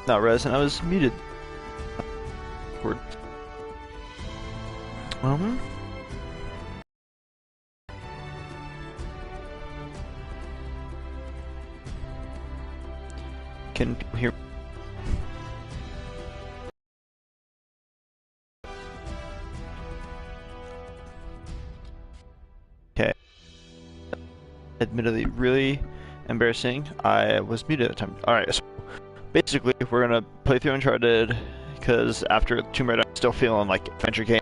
Not Resin, I was muted. Word. Can people hear? Okay. Admittedly, really embarrassing. I was muted at the time. Alright, so basically, we're gonna play through Uncharted, because after Tomb Raider, I'm still feeling like adventure game.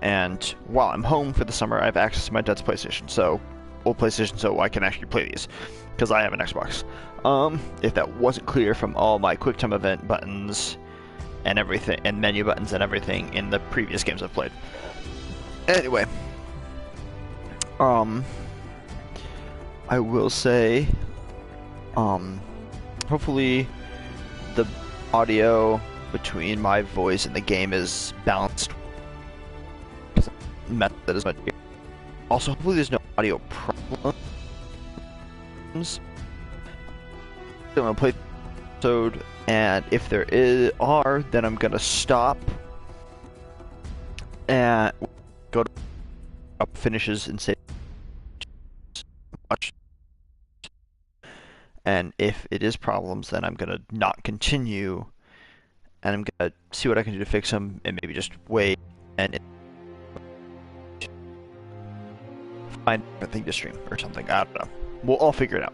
And while I'm home for the summer, I have access to my dad's PlayStation, old PlayStation, so I can actually play these, because I have an Xbox. If that wasn't clear from all my QuickTime event buttons and everything, and menu buttons and everything in the previous games I've played. Anyway, I will say, hopefully the audio between my voice and the game is balanced. Method is much. Also, hopefully there's no audio problems. I'm gonna play the episode, and if there are, then I'm gonna stop and go to up finishes and say watch. And if it is problems, then I'm gonna not continue, and I'm gonna see what I can do to fix them, and maybe just wait and find a thing to stream or something. I don't know. We'll all figure it out.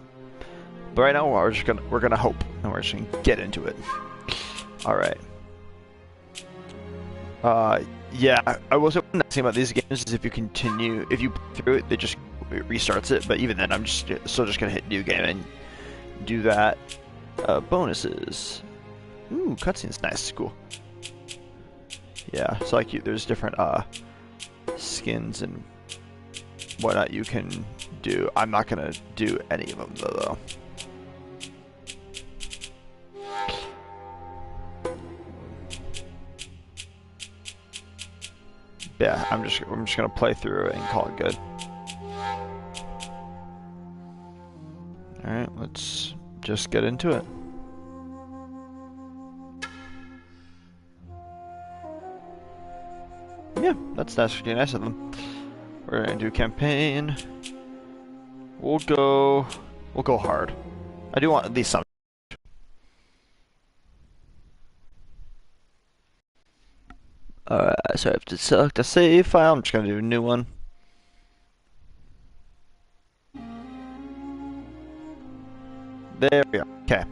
But right now we're gonna hope, and we're just gonna get into it. All right. Yeah. I will say one nice thing about these games is if you play through it, it restarts it. But even then, I'm still just gonna hit new game and do that. Bonuses. Ooh, cutscenes, nice, cool. Yeah, so like there's different skins and whatnot you can do. I'm not gonna do any of them though. Yeah, I'm just gonna play through it and call it good. All right, let's just get into it. Yeah, that's actually nice of them. We're gonna do campaign. We'll go hard. I do want at least some. Alright, so I have to select a save file. I'm just gonna do a new one. There we go. Okay.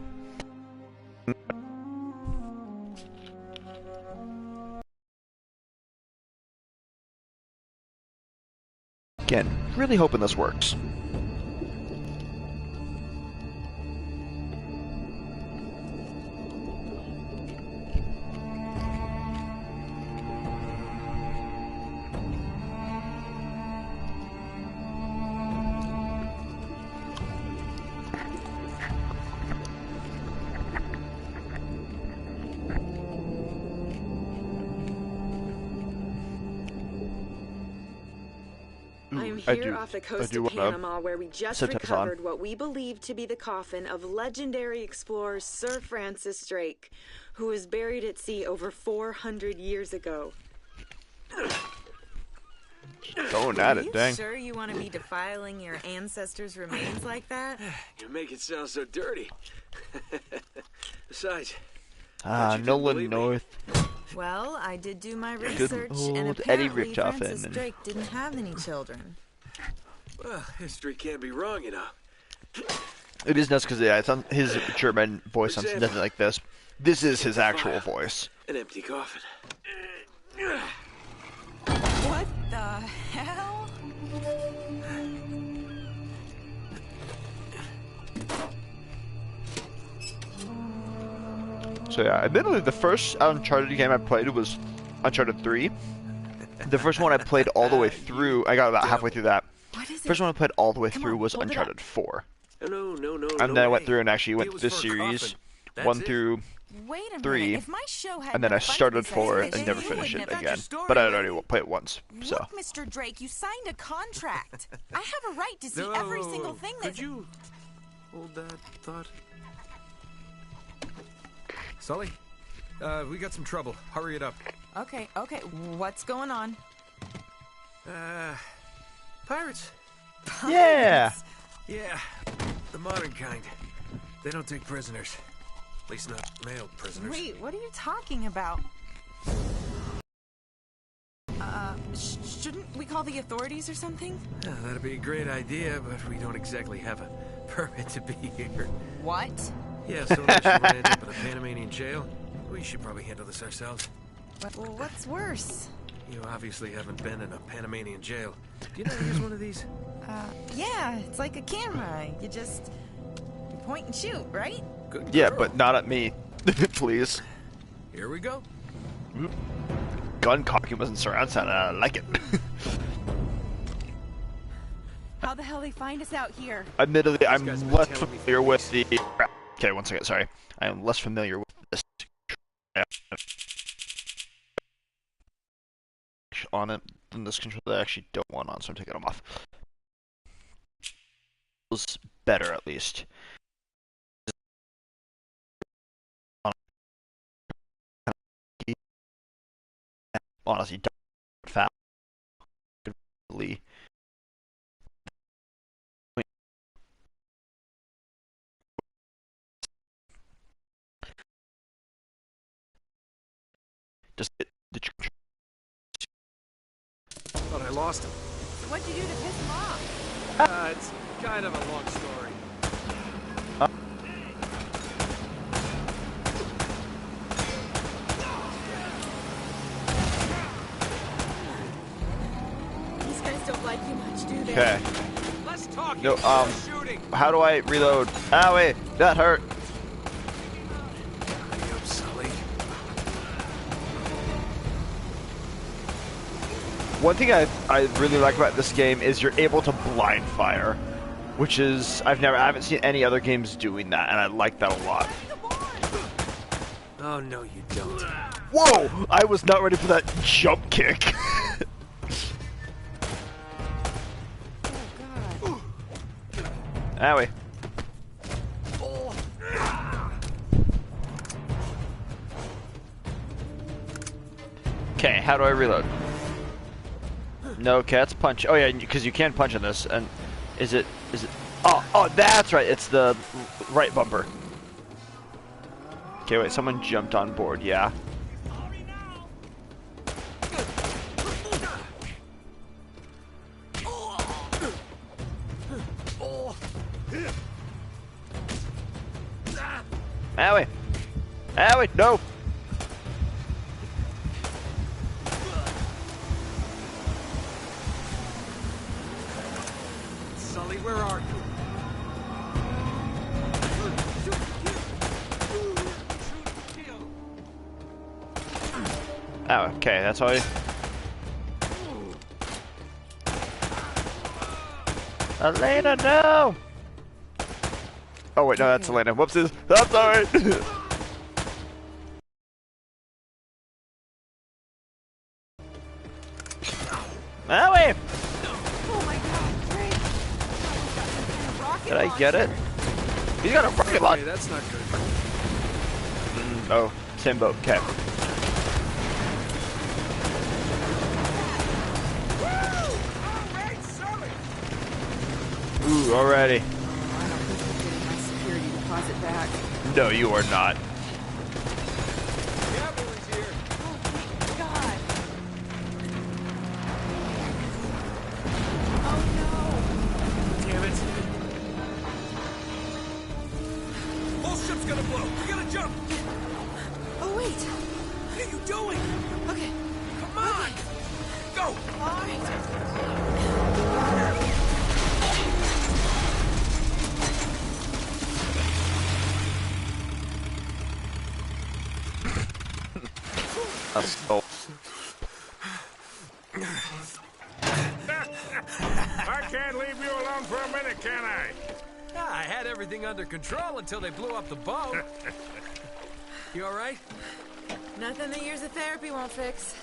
Again, really hoping this works. I'm here off the coast of Panama, where we just recovered what we believe to be the coffin of legendary explorer Sir Francis Drake, who was buried at sea over 400 years ago. Going at it, dang. Are you sure you want to be defiling your ancestors' remains like that? You make it sound so dirty. Besides, Nolan North. Well, I did do my research, and apparently Francis Drake didn't have any children. Well, history can't be wrong, you know. It is nuts because it's on his German voice sounds nothing like this. This is his actual voice. An empty coffin. What the hell? So yeah, admittedly the first Uncharted game I played was Uncharted 3. The first one I played all the way through, I got about halfway through that. First one I played all the way through was Uncharted 4. No, And then I went through and actually went through the series 1 through 3, and then I started 4 and never finished it again. But I had already played it once, so. Look, Mr. Drake, you signed a contract. I have a right to see every single thing that's... Could you hold that thought? Sully, we got some trouble. Hurry it up. Okay, what's going on? Pirates. Yeah. Yeah, the modern kind. They don't take prisoners. At least not male prisoners. Wait, what are you talking about? Shouldn't we call the authorities or something? Yeah, that'd be a great idea, but we don't exactly have a permit to be here. What? Yeah, so unless you want to end up in a Panamanian jail, we should probably handle this ourselves. Well, what's worse? You obviously haven't been in a Panamanian jail. Do you know how to use one of these? Yeah, it's like a camera. You point and shoot, right? Good Yeah, girl. but not at me. Please. Here we go. Gun cocking wasn't surround sound, and I like it. How the hell they find us out here? Admittedly, I'm guys have been less telling me familiar for with the... years. Okay, one second, sorry. I am less familiar with this on it than this controller. I actually don't want on, so I'm taking them off. Feels better, at least. Honestly, fast. Just Thought I lost him. What'd you do to piss them off? It's kind of a long story. These guys don't like you much, do they? okay. Let's talk. No, shooting. how do I reload? Ah, wait, that hurt. Yo, Sully. One thing I really like about this game is you're able to blind fire, which is I haven't seen any other games doing that, and I like that a lot. Oh no, you don't. Whoa! I was not ready for that jump kick. Owie. Okay, how do I reload? No, okay, that's punch. Oh yeah, because you can punch in this, and is it? Oh, that's right. It's the right bumper. Okay, wait. Someone jumped on board. Yeah. Owie! Owie! No! Sully, where are you? Oh, okay, that's all you... Elena, no! Oh wait, no, that's Elena. Whoopsies. I'm sorry. Owie! Oh my god, great! Did I get it? He's got a rocket launcher. Hey, that's not good. Oh, same boat. Okay. Ooh, already. I don't think I'm getting my security deposit back. No, you are not. Cavalry's here. Oh, thank God. Oh Damn it. Whole ship's gonna blow. We gotta jump. no. Oh, wait. What are you doing? Okay. Come on. Go. All right. Oh. I can't leave you alone for a minute, can I? I had everything under control until they blew up the boat. You all right? Nothing that years of therapy won't fix.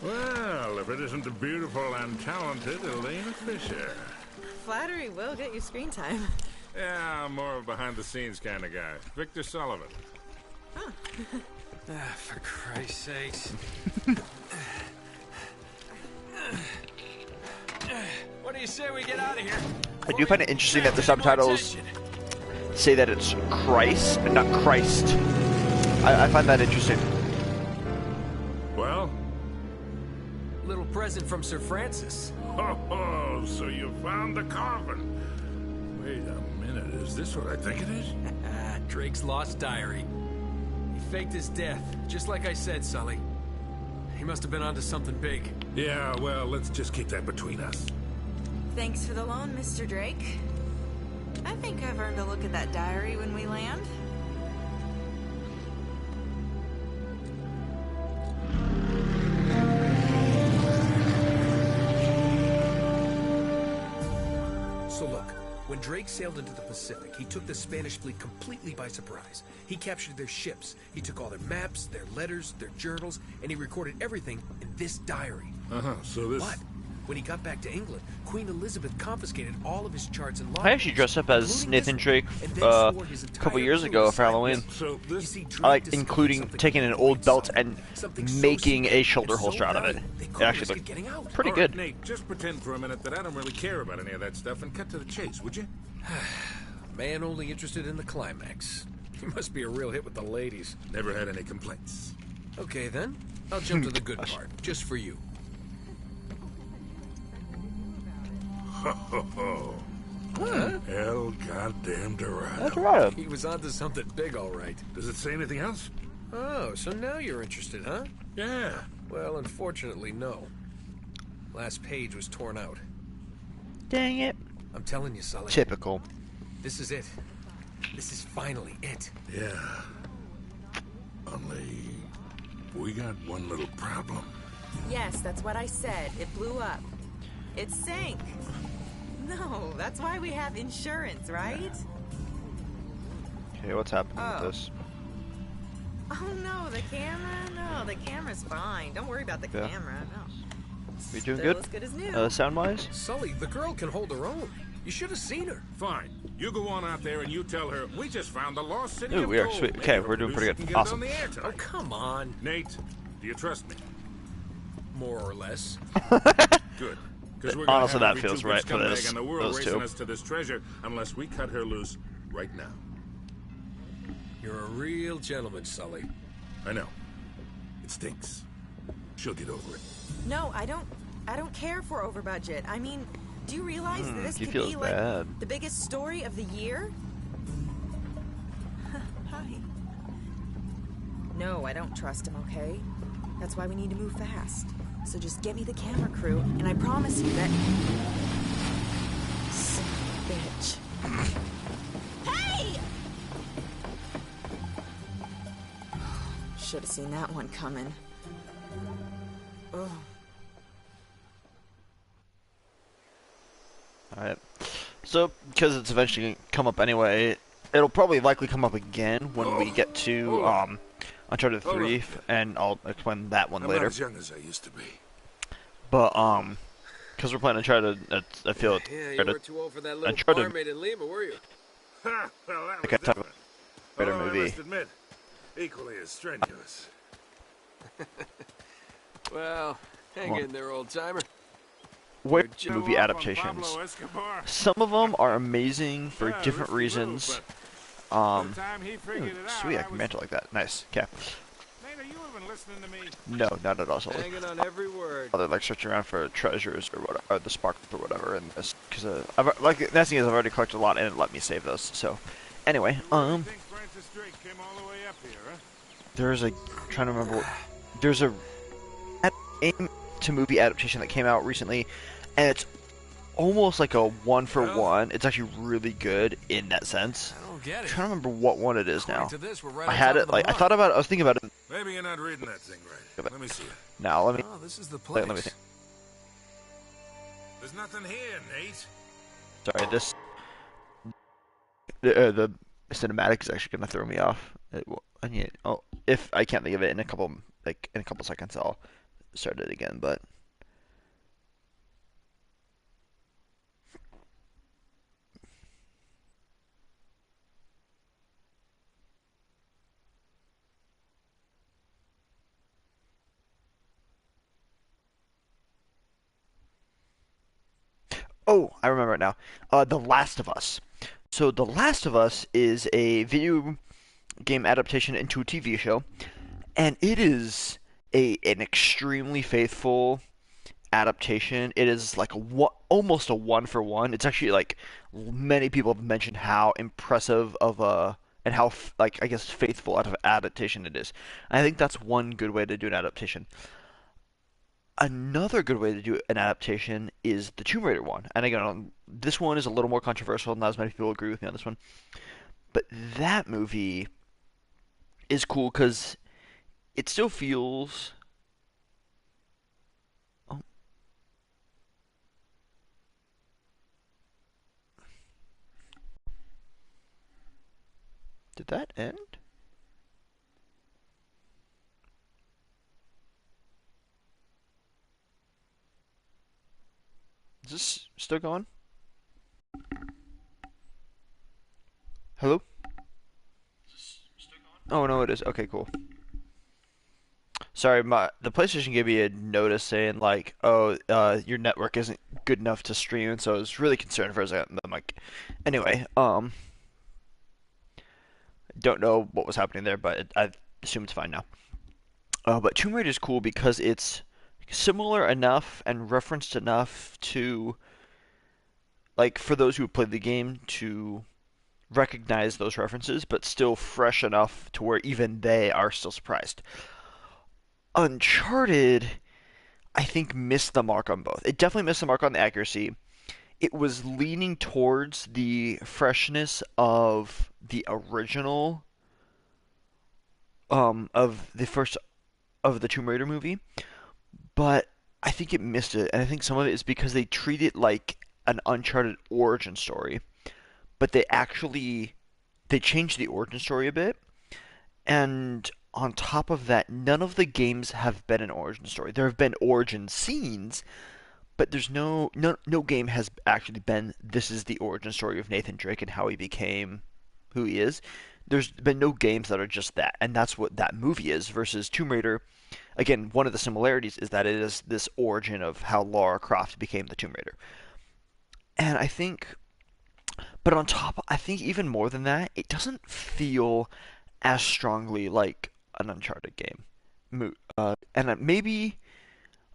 Well, if it isn't the beautiful and talented Elena Fisher. Flattery will get you screen time. Yeah, I'm more of a behind-the-scenes kind of guy. Victor Sullivan. Huh. For Christ's sakes. What do you say we get out of here? I do find it interesting that the subtitles say that it's Christ and not Christ. I find that interesting. Well? Little present from Sir Francis. Oh, so you found the coffin. Wait a minute, is this what I think it is? Drake's lost diary. He faked his death, just like I said, Sully. He must have been onto something big. Yeah, well, let's just keep that between us. Thanks for the loan, Mr. Drake. I think I've earned a look at that diary when we land. So look, when Drake sailed into the Pacific, he took the Spanish fleet completely by surprise. He captured their ships, he took all their maps, their letters, their journals, and he recorded everything in this diary. So this... But when he got back to England, Queen Elizabeth confiscated all of his charts and logbooks. I actually dressed up as Nathan Drake a couple years ago for Halloween. So this... I like including taking an old belt and making a shoulder holster out of it. It actually looked pretty All right, good. Nate, just pretend for a minute that I don't really care about any of that stuff and cut to the chase, would you? Man only interested in the climax. He must be a real hit with the ladies. Never had any complaints. Okay then, I'll jump to the good part, just for you. Ho, ho, ho. El goddamn Dorado. That's right. He was onto something big, all right. Does it say anything else? Oh, so now you're interested, huh? Yeah. Well, unfortunately, no. Last page was torn out. Dang it. I'm telling you, Sully. Typical. This is it. This is finally it. Yeah. Only... we got one little problem. Yes, that's what I said. It blew up. It sank. No, that's why we have insurance, right? Okay, what's happening with this? Oh no, the camera? No, the camera's fine. Don't worry about the camera. No. We doing Still good? as good as new. Sound-wise? Sully, the girl can hold her own. You should have seen her. Fine. You go on out there and you tell her, we just found the lost city Ooh, of we are gold. sweet. Maybe Okay, it'll we're doing produce pretty and good. get it Awesome. on the air Oh, tonight. come on. Nate, do you trust me? More or less. Good. Because we're Honestly, gonna have that every feels two-bit right for scumbag this- in the world those racing two. us to this treasure unless we cut her loose right now. You're a real gentleman, Sully. I know. It stinks. She'll get over it. No, I don't care for over budget. I mean, do you realize that this he could feels be bad. like the biggest story of the year? Hi. No, I don't trust him, okay? That's why we need to move fast. So just get me the camera crew, and I promise you that... Son of a bitch. Hey! Should have seen that one coming. Ugh. Alright. So, because it's eventually going to come up anyway, it'll probably likely come up again when we get to Uncharted 3, and I'll explain that one I'm later. not as young as I used to be. But, because we're playing Uncharted, I feel it's Yeah, you better. were too old for that little Uncharted. barmaid in Lima, were you? Ha! Well, that was Okay, talk different. better Although movie. I must admit, equally as strenuous. Well, hang in there, old-timer. What Show movie off on adaptations? Pablo Escobar. Some of them are amazing for Yeah, different risky reasons. move, but by the time he figured it out, Sweet, I I can was... mantle like that. Nice. Okay. Nate, are you even listening to me? No, not at all. Solely. Hanging on every word. They're like searching around for treasures or whatever, or the sparkles or whatever. And this, because like the nice thing is I've already collected a lot and it let me save those. So, anyway, I think Francis Drake came all the way up here, huh? there's a trying to remember. There's a game to movie adaptation that came out recently, and it's almost like a one-for-one. It's actually really good in that sense. I don't get I'm it. trying to remember what one it is now. According to this, we're right I on had top it of the like I mark. thought about it. I was thinking about it. Maybe you're not reading that thing right. Let me see it. Now let me Oh, this is the place. let me think. There's nothing here, Nate. Sorry, this the cinematic is actually gonna throw me off. I need if I can't think of it in a couple seconds, I'll start it again. But Oh, I remember it now. The Last of Us. So The Last of Us is a video game adaptation into a TV show, and it is an extremely faithful adaptation. It is like almost a one for one. It's actually like many people have mentioned how impressive of a and how like I guess faithful out of adaptation it is. I think that's one good way to do an adaptation. Another good way to do an adaptation is the Tomb Raider one. And again, this one is a little more controversial. Not as many people agree with me on this one. But that movie is cool because it still feels. Oh, did that end? Is this still going? Hello? Oh no, it is. Okay, cool. Sorry, the PlayStation gave me a notice saying like, "Oh, your network isn't good enough to stream," and so I was really concerned for a second. I'm like, anyway, don't know what was happening there, but I assume it's fine now. But Tomb Raider is cool because it's similar enough and referenced enough to like for those who have played the game to recognize those references, but still fresh enough to where even they are still surprised. Uncharted, I think, missed the mark on both. It definitely missed the mark on the accuracy. It was leaning towards the freshness of the original, of the first of the Tomb Raider movie, but I think it missed it, and I think some of it is because they treat it like an Uncharted origin story, but they changed the origin story a bit, and on top of that, none of the games have been an origin story. There have been origin scenes, but there's no game has actually been this is the origin story of Nathan Drake and how he became who he is. There's been no games that are just that, and that's what that movie is versus Tomb Raider. Again, one of the similarities is that it is this origin of how Lara Croft became the Tomb Raider. And I think, but on top, I think even more than that, it doesn't feel as strongly like an Uncharted game. And maybe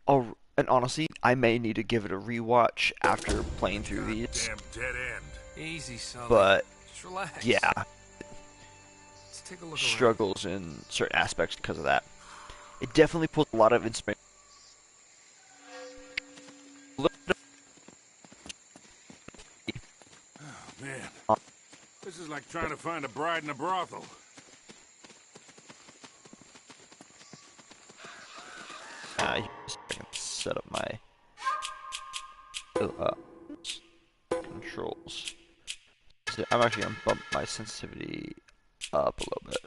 and honestly, I may need to give it a rewatch after playing through these. Damn dead end. Easy, Sully. But just relax. yeah, Let's take a look struggles in certain aspects because of that. It definitely pulls a lot of inspiration. Oh man, this is like trying to find a bride in a brothel. Set up my controls. So I'm actually gonna bump my sensitivity up a little bit.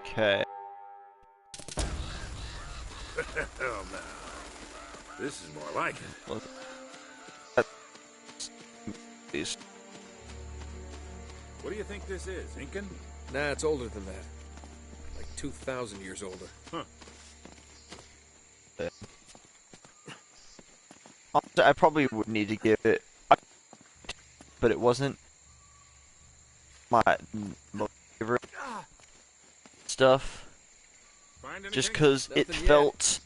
Okay. Hell no. This is more like it. Look at these. What do you think this is, Incan? Nah, it's older than that. Like 2,000 years older. Huh. Honestly, I probably would need to give it, but it wasn't my most favorite stuff. Just because it felt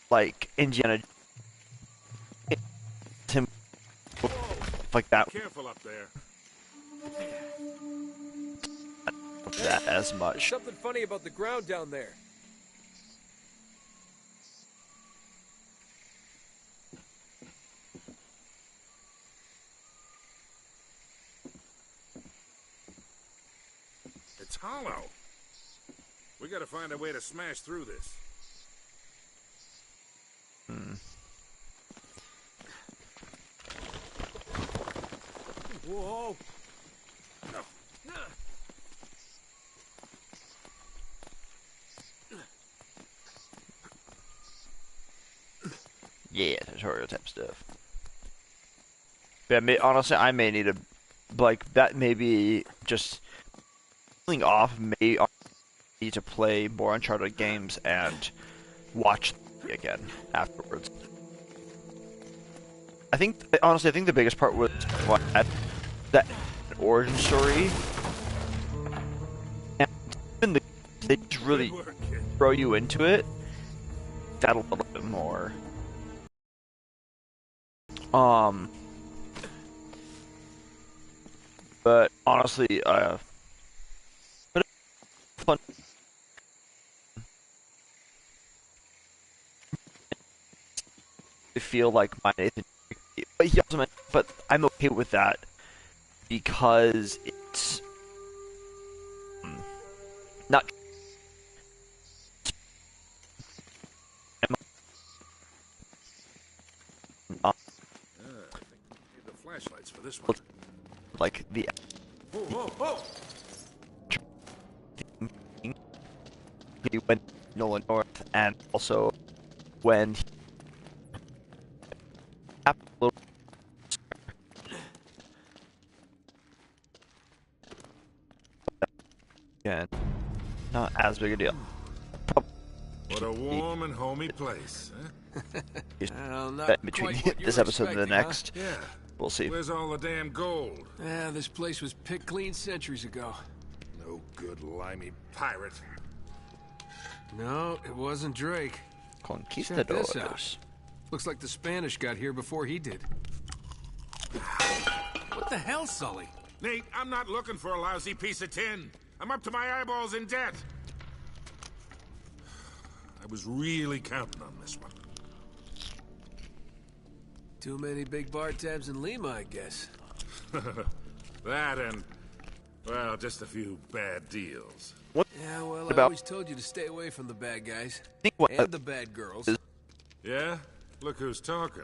like Indiana Tim like that. Careful up there. That as There's much. something funny about the ground down there. It's hollow. We gotta find a way to smash through this. Whoa! No. Yeah, tutorial type stuff. Yeah, honestly, I may need to, like, that may be just feeling off. May need to play more Uncharted games and watch again afterwards. I think, honestly, I think the biggest part was what, that origin story, and even they just really throw you into it. That a little bit more. But honestly, fun. I feel like my Nathan, but he also mentioned, but I'm okay with that because it's not. I think we need the flashlights for this one. Like the. Whoa! He went Nolan North, and also when he again, not as big a deal. What a warm and homey place, huh? Not between quite what this you're episode and the expecting, huh? next, Yeah. we'll see. Where's all the damn gold? Yeah, this place was picked clean centuries ago. No good limey pirate. No, it wasn't Drake. Check this out. Conquistadors. Looks like the Spanish got here before he did. What the hell, Sully? Nate, I'm not looking for a lousy piece of tin. I'm up to my eyeballs in debt. I was really counting on this one. Too many big bar tabs in Lima, I guess. That and, well, just a few bad deals. Yeah, well, I always told you to stay away from the bad guys. And the bad girls. Yeah? Look who's talking.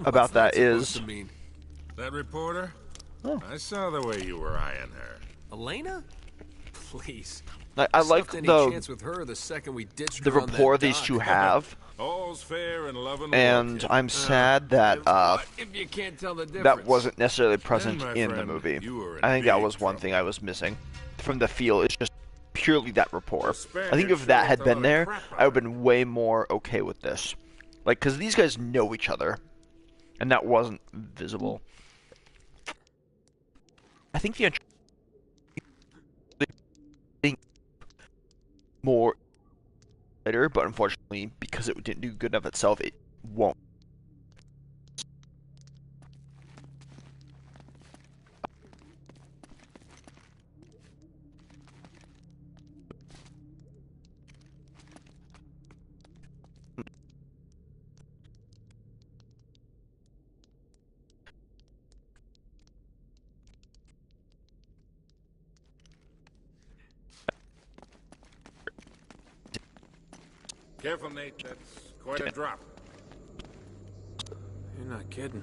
About that is To mean? That reporter? Oh. I saw the way you were eyeing her. Elena? Please. I like any the chance with her the second we ditched the her on rapport that these dock. two have, All's fair in love and and war, I'm sad that If you can't tell the difference. that wasn't necessarily present my in the friend, movie. you were in I think that big was one trouble. thing I was missing from the feel. It's just purely that rapport. The I think if Spaniards that sure had left a been lot of there, crap I would have been way more okay with this. Like, because these guys know each other, and that wasn't visible. I think the more later, but unfortunately, because it didn't do good enough itself, it won't. Careful, Nate. That's quite a drop. You're not kidding.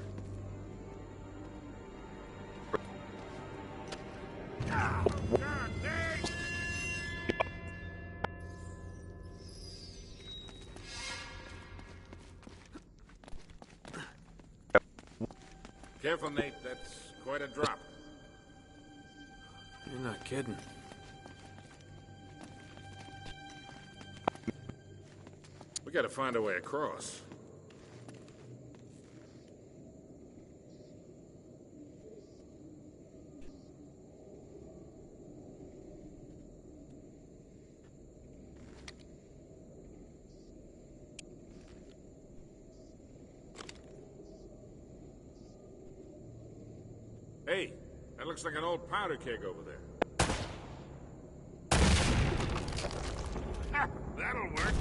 God, Nate! Careful, Nate. That's quite a drop. You're not kidding. We gotta find a way across. Hey, that looks like an old powder keg over there. That'll work.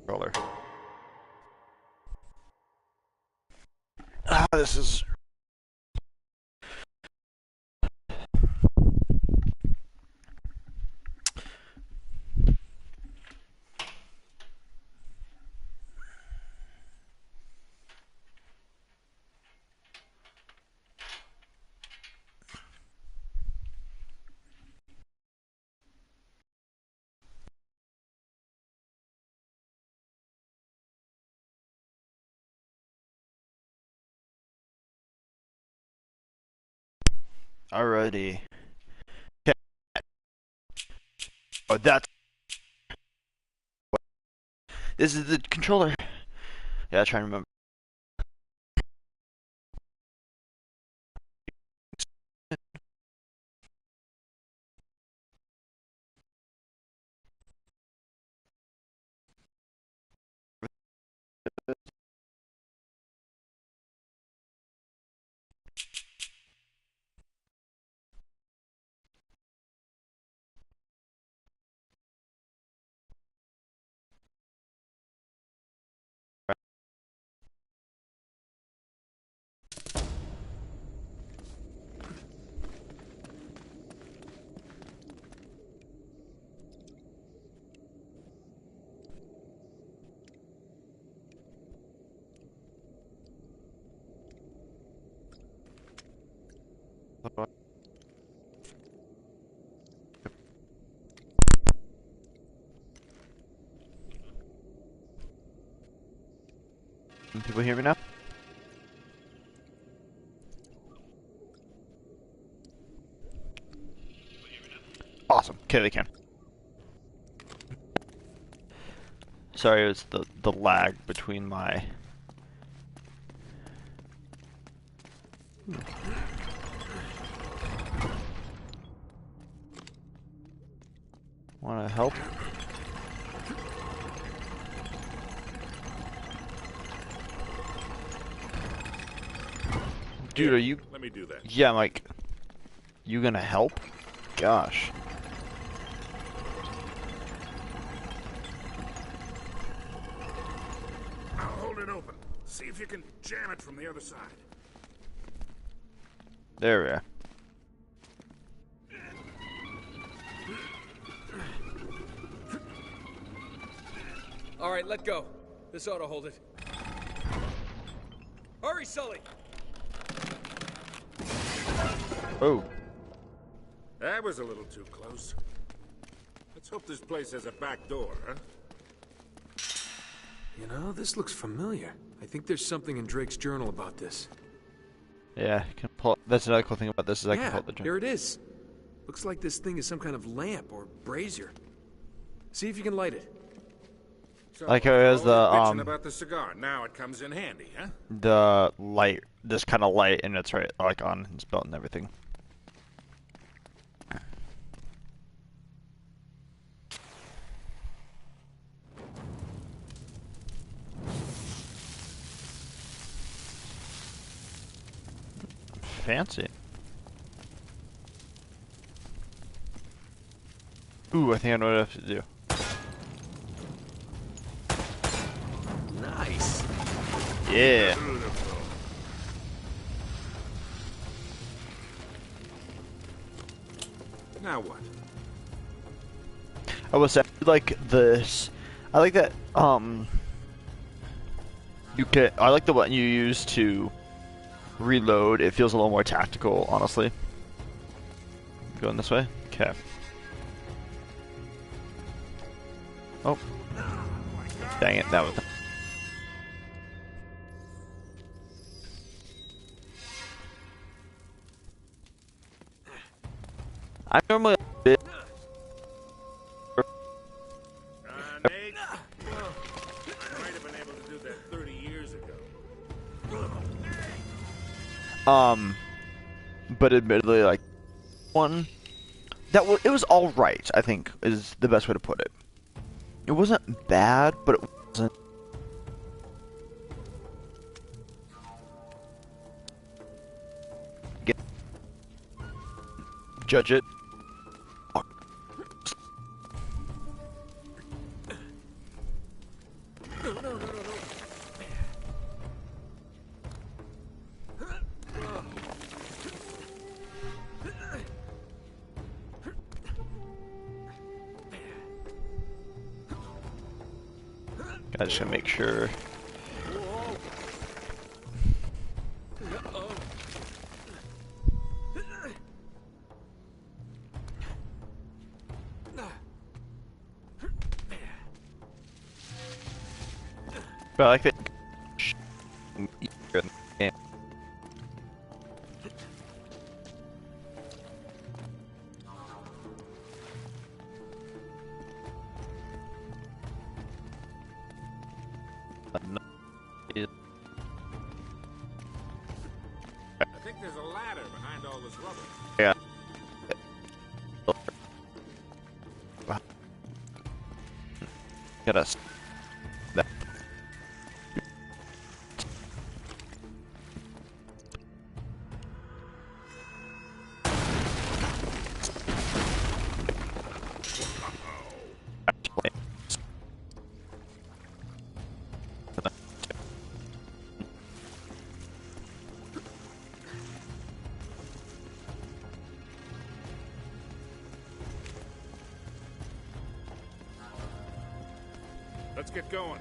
Controller. Ah, this is. Alrighty. Okay. Oh, that's. This is the controller. Yeah, trying to remember. Can people hear me now? Awesome. Okay, they can. Sorry, it's the lag between my. Want to help? Dude, are you? Let me do that. Yeah, I'm like, you gonna help? Gosh. I'll hold it open. See if you can jam it from the other side. There we are. All right, let go. This ought to hold it. Hurry, Sully! Oh. That was a little too close. Let's hope this place has a back door, huh? You know, this looks familiar. I think there's something in Drake's journal about this. Yeah, can pull. That's another cool thing about this is I can pull the. Here it is. Looks like this thing is some kind of lamp or brazier. See if you can light it. So, Like how it has the bitching about the cigar. Now it comes in handy, huh? the light, this kind of light, and it's right like on his belt and everything. Fancy. Ooh, I think I know what I have to do. Nice. Yeah. Beautiful. Now what? I will say, I like this. I like that. You can. I like the one you use to reload. It feels a little more tactical, honestly. Going this way. Okay. Oh. Dang it! That was. I'm normally a bit. But admittedly, like one it was all right. I think is the best way to put it. It wasn't bad, but it wasn't. Judge it. I just gotta make sure. But I like that. I think there's a ladder behind all this rubble. Yeah. Get us. Let's get going.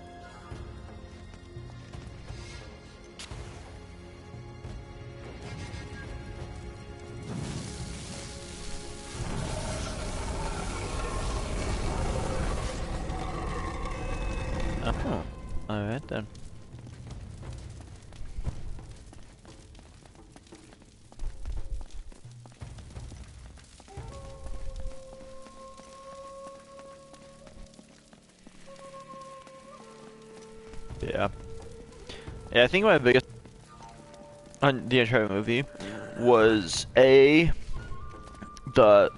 Oh, alright then. Yeah. Yeah, I think my biggest on the Uncharted movie was the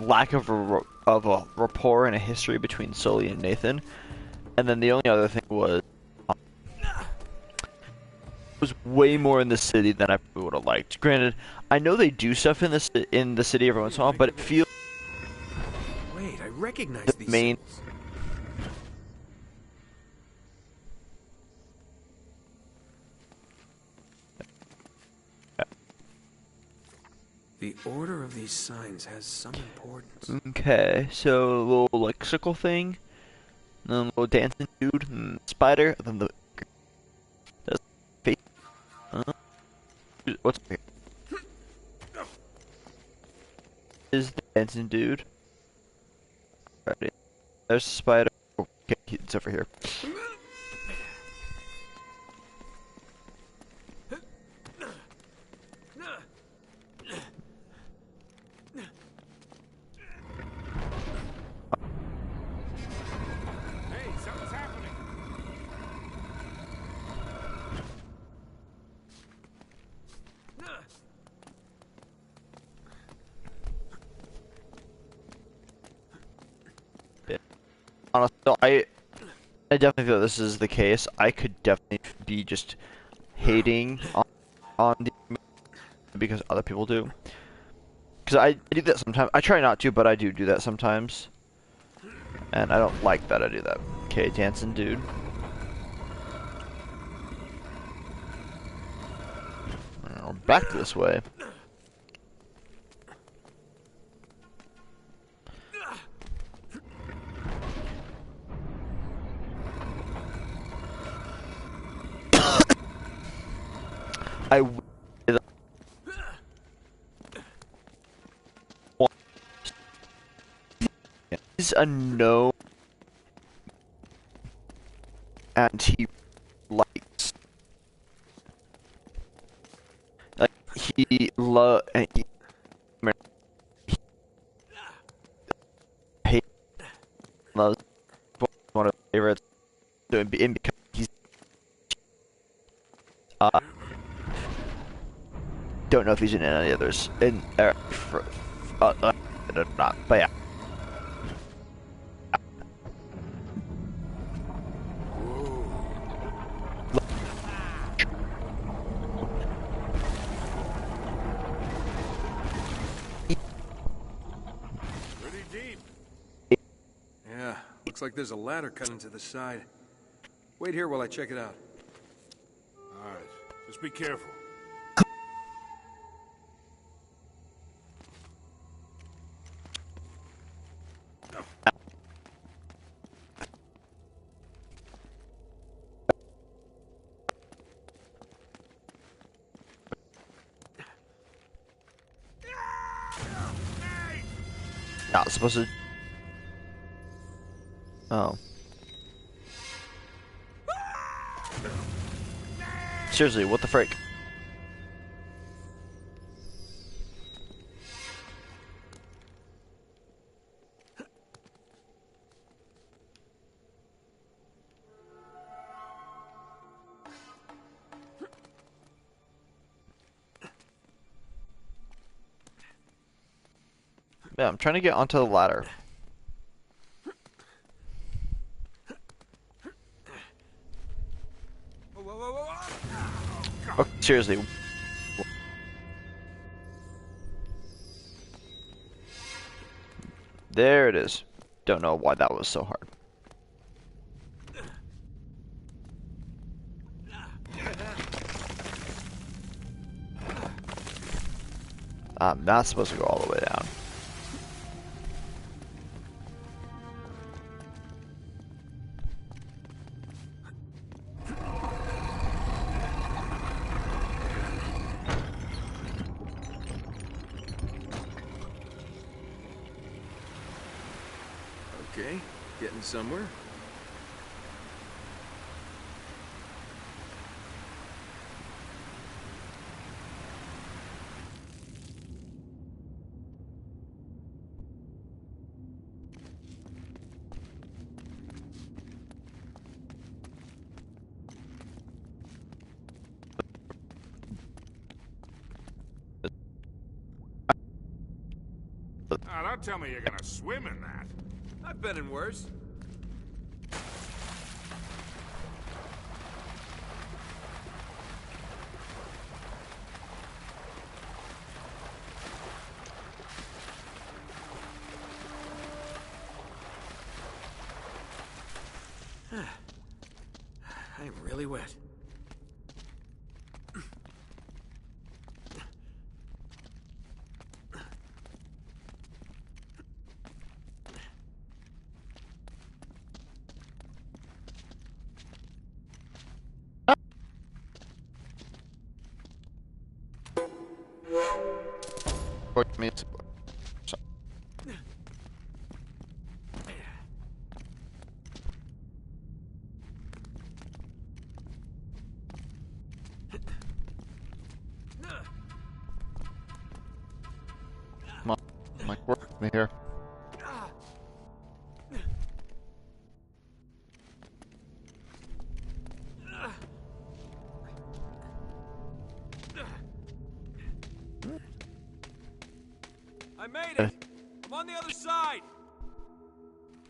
lack of a rapport and a history between Sully and Nathan, and then the only other thing was it was way more in the city than I probably would have liked. Granted, I know they do stuff in the city every once in a while, but it feels Wait, I recognize the these main. symbols. The order of these signs has some importance. Okay, so a little lexical thing, then a little dancing dude, and spider, then the face. What's here? Is the dancing dude? Alrighty. There's the spider. Okay, it's over here. Hey, something's happening. Honestly, I definitely feel this is the case. I could definitely be just hating on the because other people do. Because I do that sometimes. I try not to, but I do that sometimes. And I don't like that I do that. Okay, dancing dude. We're back this way. I is a no, and he likes, like he loves one of his favorites. So in because he's don't know if he's in any others. Not, but yeah. Pretty deep. Yeah, looks like there's a ladder cut into the side. Wait here while I check it out. All right, just be careful. Not supposed to. Oh. Seriously, what the frick? Yeah, I'm trying to get onto the ladder. Okay, seriously. There it is. Don't know why that was so hard. I'm not supposed to go all the way down. Okay, getting somewhere. Now, don't tell me you're gonna swim in that. I've been in worse. I'm really wet. Come on, Mike, work with me here. I made it! I'm on the other side!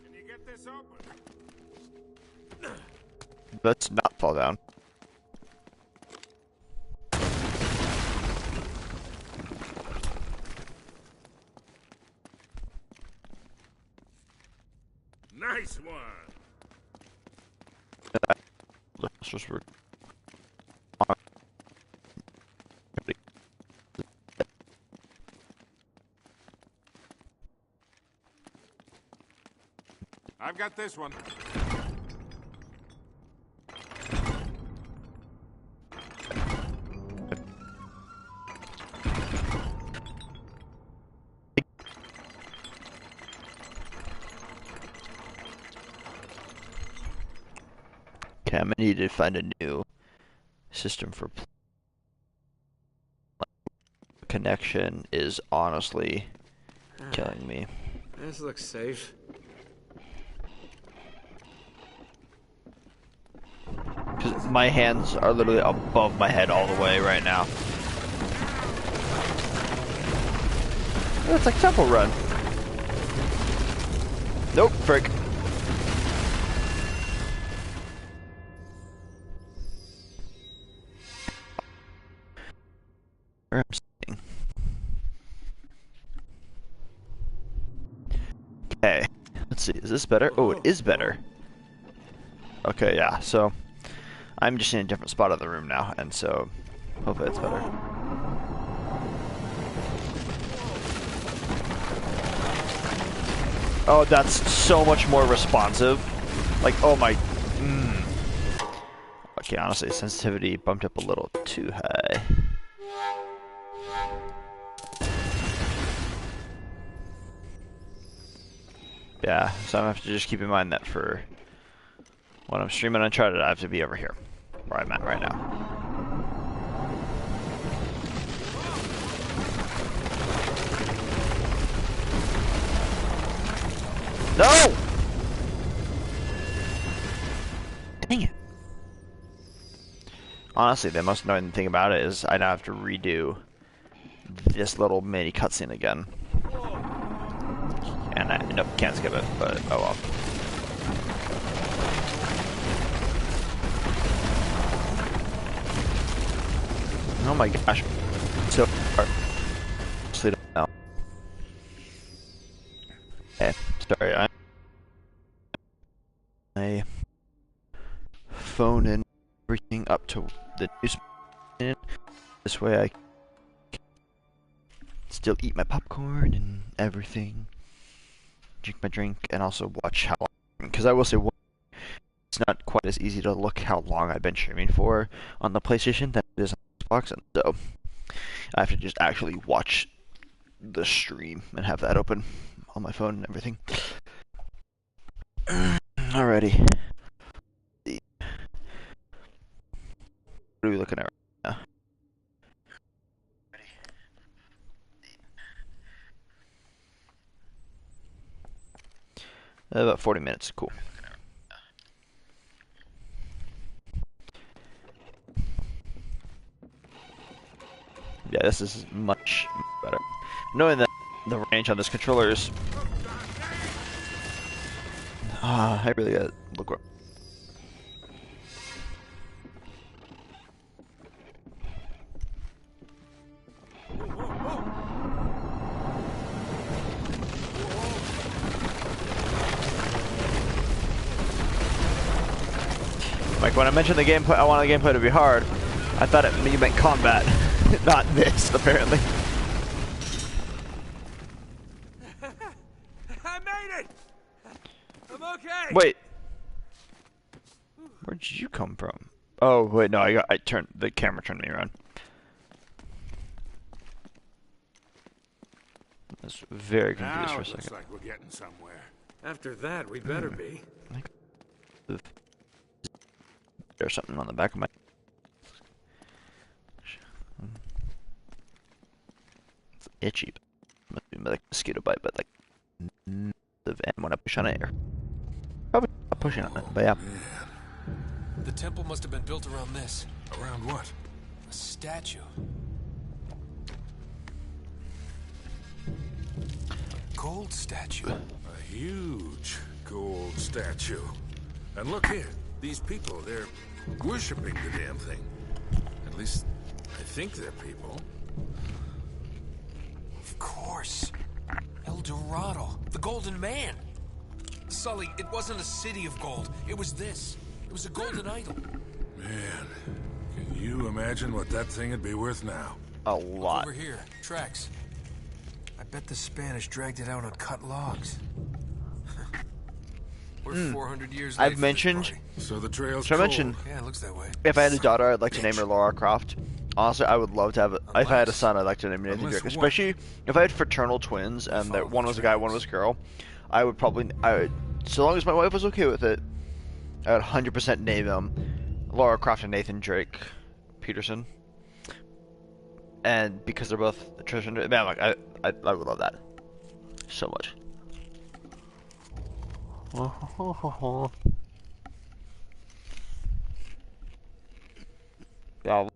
Can you get this open? Let's not fall down. Nice one. Let's just I've got this one. Okay, I'm gonna need to find a new system for connection is honestly killing me. This looks safe. Because my hands are literally above my head all the way right now. Oh, it's like Temple Run. Nope, frick. Where I'm sitting. Okay, let's see. Is this better? Oh, it is better. Okay, yeah. So I'm just in a different spot of the room now, and so hopefully it's better. Oh, that's so much more responsive. Like, oh my. Okay, honestly, sensitivity bumped up a little too high. Yeah, so I have to just keep in mind that for when I'm streaming Uncharted, I have to be over here, where I'm at right now. No! Dang it. Honestly, the most annoying thing about it is I now have to redo this little mini cutscene again. And I nope, can't skip it, but oh well. Oh my gosh. So far. Sleep now. Okay, sorry, my phone and everything up to the news. This way I can still eat my popcorn and everything. Drink my drink and also watch how long, because I will say it's not quite as easy to look how long I've been streaming for on the PlayStation than it is on Xbox, and so I have to just actually watch the stream and have that open on my phone and everything. Alrighty. What are we looking at right now? About 40 minutes, cool. Yeah, this is much better. Knowing that the range on this controller is... I really gotta look up. Like when I mentioned the gameplay, I wanted the gameplay to be hard. I thought you meant combat, not this, apparently. I made it! I'm okay! Wait. Where did you come from? Oh, wait, no, the camera turned me around. That's very confused for a second. Looks like we're getting somewhere. After that, we better be. There's something on the back of my... It's itchy. Must be like a mosquito bite, but like... And when I push on it, probably not pushing on it, but yeah. The temple must have been built around this. Around what? A statue. Gold statue. A huge gold statue. And look here, these people, they're worshipping the damn thing. At least, I think they're people. Of course. El Dorado, the Golden Man. Sully, it wasn't a city of gold. It was this. It was a golden idol. Man, can you imagine what that thing would be worth now? A lot. Over here, tracks. I bet the Spanish dragged it out on cut logs. We're 400 years late. I've mentioned... So the trail's So I cold. mentioned... Yeah, it looks that way. If I had a daughter, I'd like to name her Lara Croft. Honestly, I would love to have... If I had a son, I'd like to name him Nathan Drake. Especially if I had fraternal twins, and one was a guy, one was a girl. I would probably... so long as my wife was okay with it, I would 100% name them Lara Croft and Nathan Drake Peterson. And because they're both traditional... Man, like, I would love that. So much. Yeah.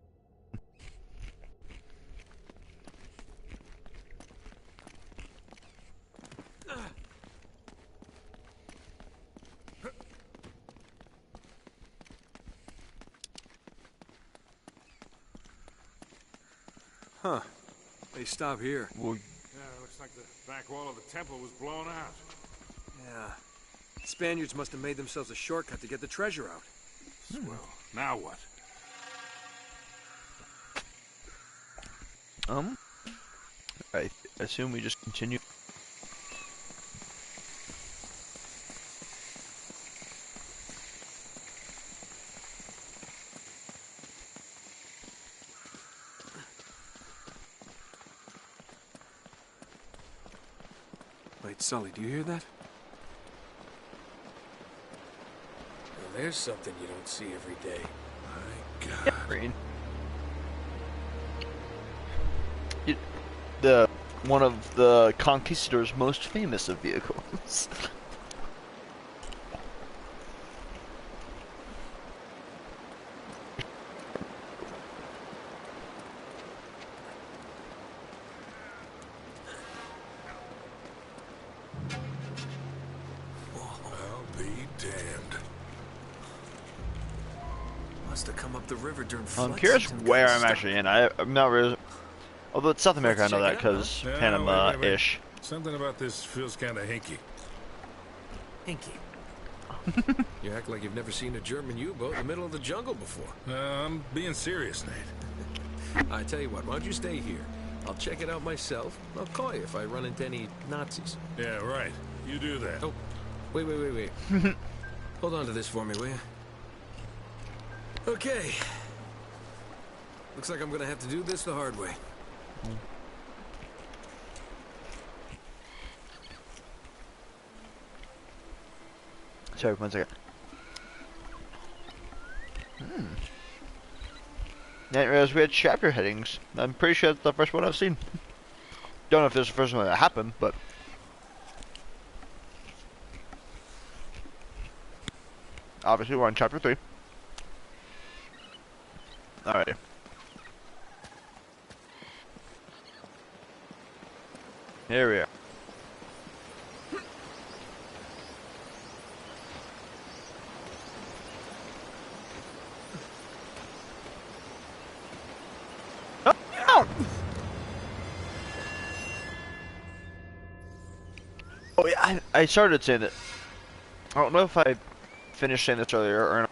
Huh. They stop here. Well, Yeah, it looks like the back wall of the temple was blown out. Yeah. Spaniards must have made themselves a shortcut to get the treasure out. Well, now what? I assume we just continue. Wait, Sully, do you hear that? Well, there's something you don't see every day. My God. Green. The one of the conquistadors' most famous of vehicles. I'll be damned. Must have come up the river during I'm flood curious season. where Gotta I'm stop. actually in. I'm not really. Although it's South America, I Let's know that check it out, because Yeah, Panama-ish. wait. Something about this feels kind of hinky. Hinky. You act like you've never seen a German U-boat in the middle of the jungle before. I'm being serious, Nate. I tell you what, why don't you stay here? I'll check it out myself. I'll call you if I run into any Nazis. Yeah, right. You do that. Oh, wait. Hold on to this for me, will you? Okay. Looks like I'm gonna have to do this the hard way. Sorry, 1 second. Didn't realize we had chapter headings. I'm pretty sure it's the first one I've seen. Don't know if this is the first one that happened, but obviously we're on chapter 3. Alright. Here we are. Oh yeah, I started saying that. I don't know if I finished saying this earlier or not.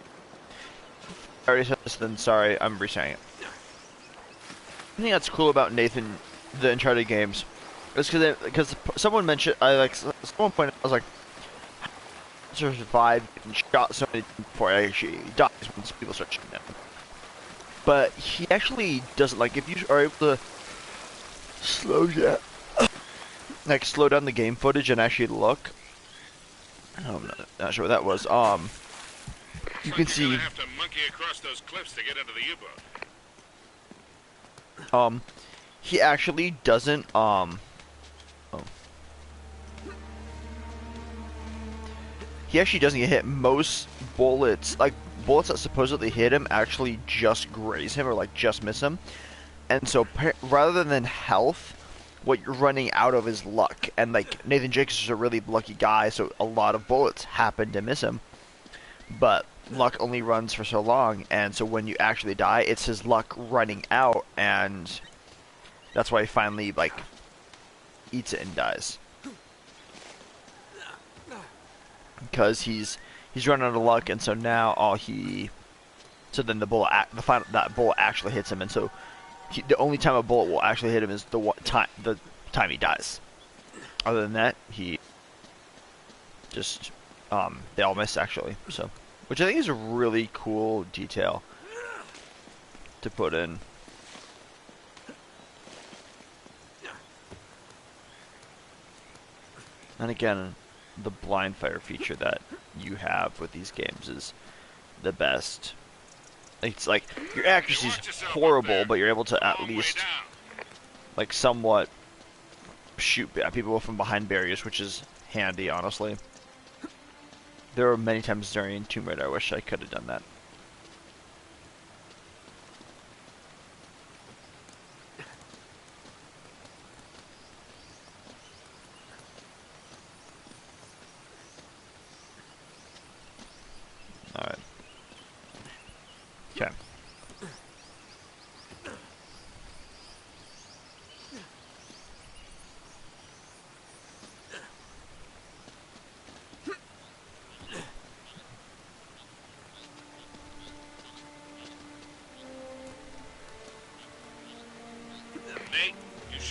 I already said this, then sorry, I'm re-saying it. I think that's cool about Nathan, the Uncharted games, is because someone mentioned, someone pointed out, I was like, survived and shot so many times before he actually dies when people start shooting at him. But he actually doesn't, like, if you are able to slow down the game footage and actually look. I'm not sure what that was. You can see. Have to monkey across those cliffs to get into the U-boat. He actually doesn't. He actually doesn't get hit. Most bullets, like bullets that supposedly hit him, actually just graze him or like just miss him. And so, rather than health, what you're running out of is luck. And like Nathan Jacobs is a really lucky guy, so a lot of bullets happen to miss him. But luck only runs for so long, and so when you actually die, it's his luck running out, and that's why he finally like eats it and dies. Because he's running out of luck, and so now so then that bullet actually hits him, and so the only time a bullet will actually hit him is the time he dies. Other than that, he just they all miss actually. So, which I think is a really cool detail to put in. And again, the blind fire feature that you have with these games is the best. It's like your accuracy is horrible, but you're able to at least like somewhat shoot at people from behind barriers, which is handy, honestly. There were many times during Tomb Raider I wish I could have done that. Alright. Okay.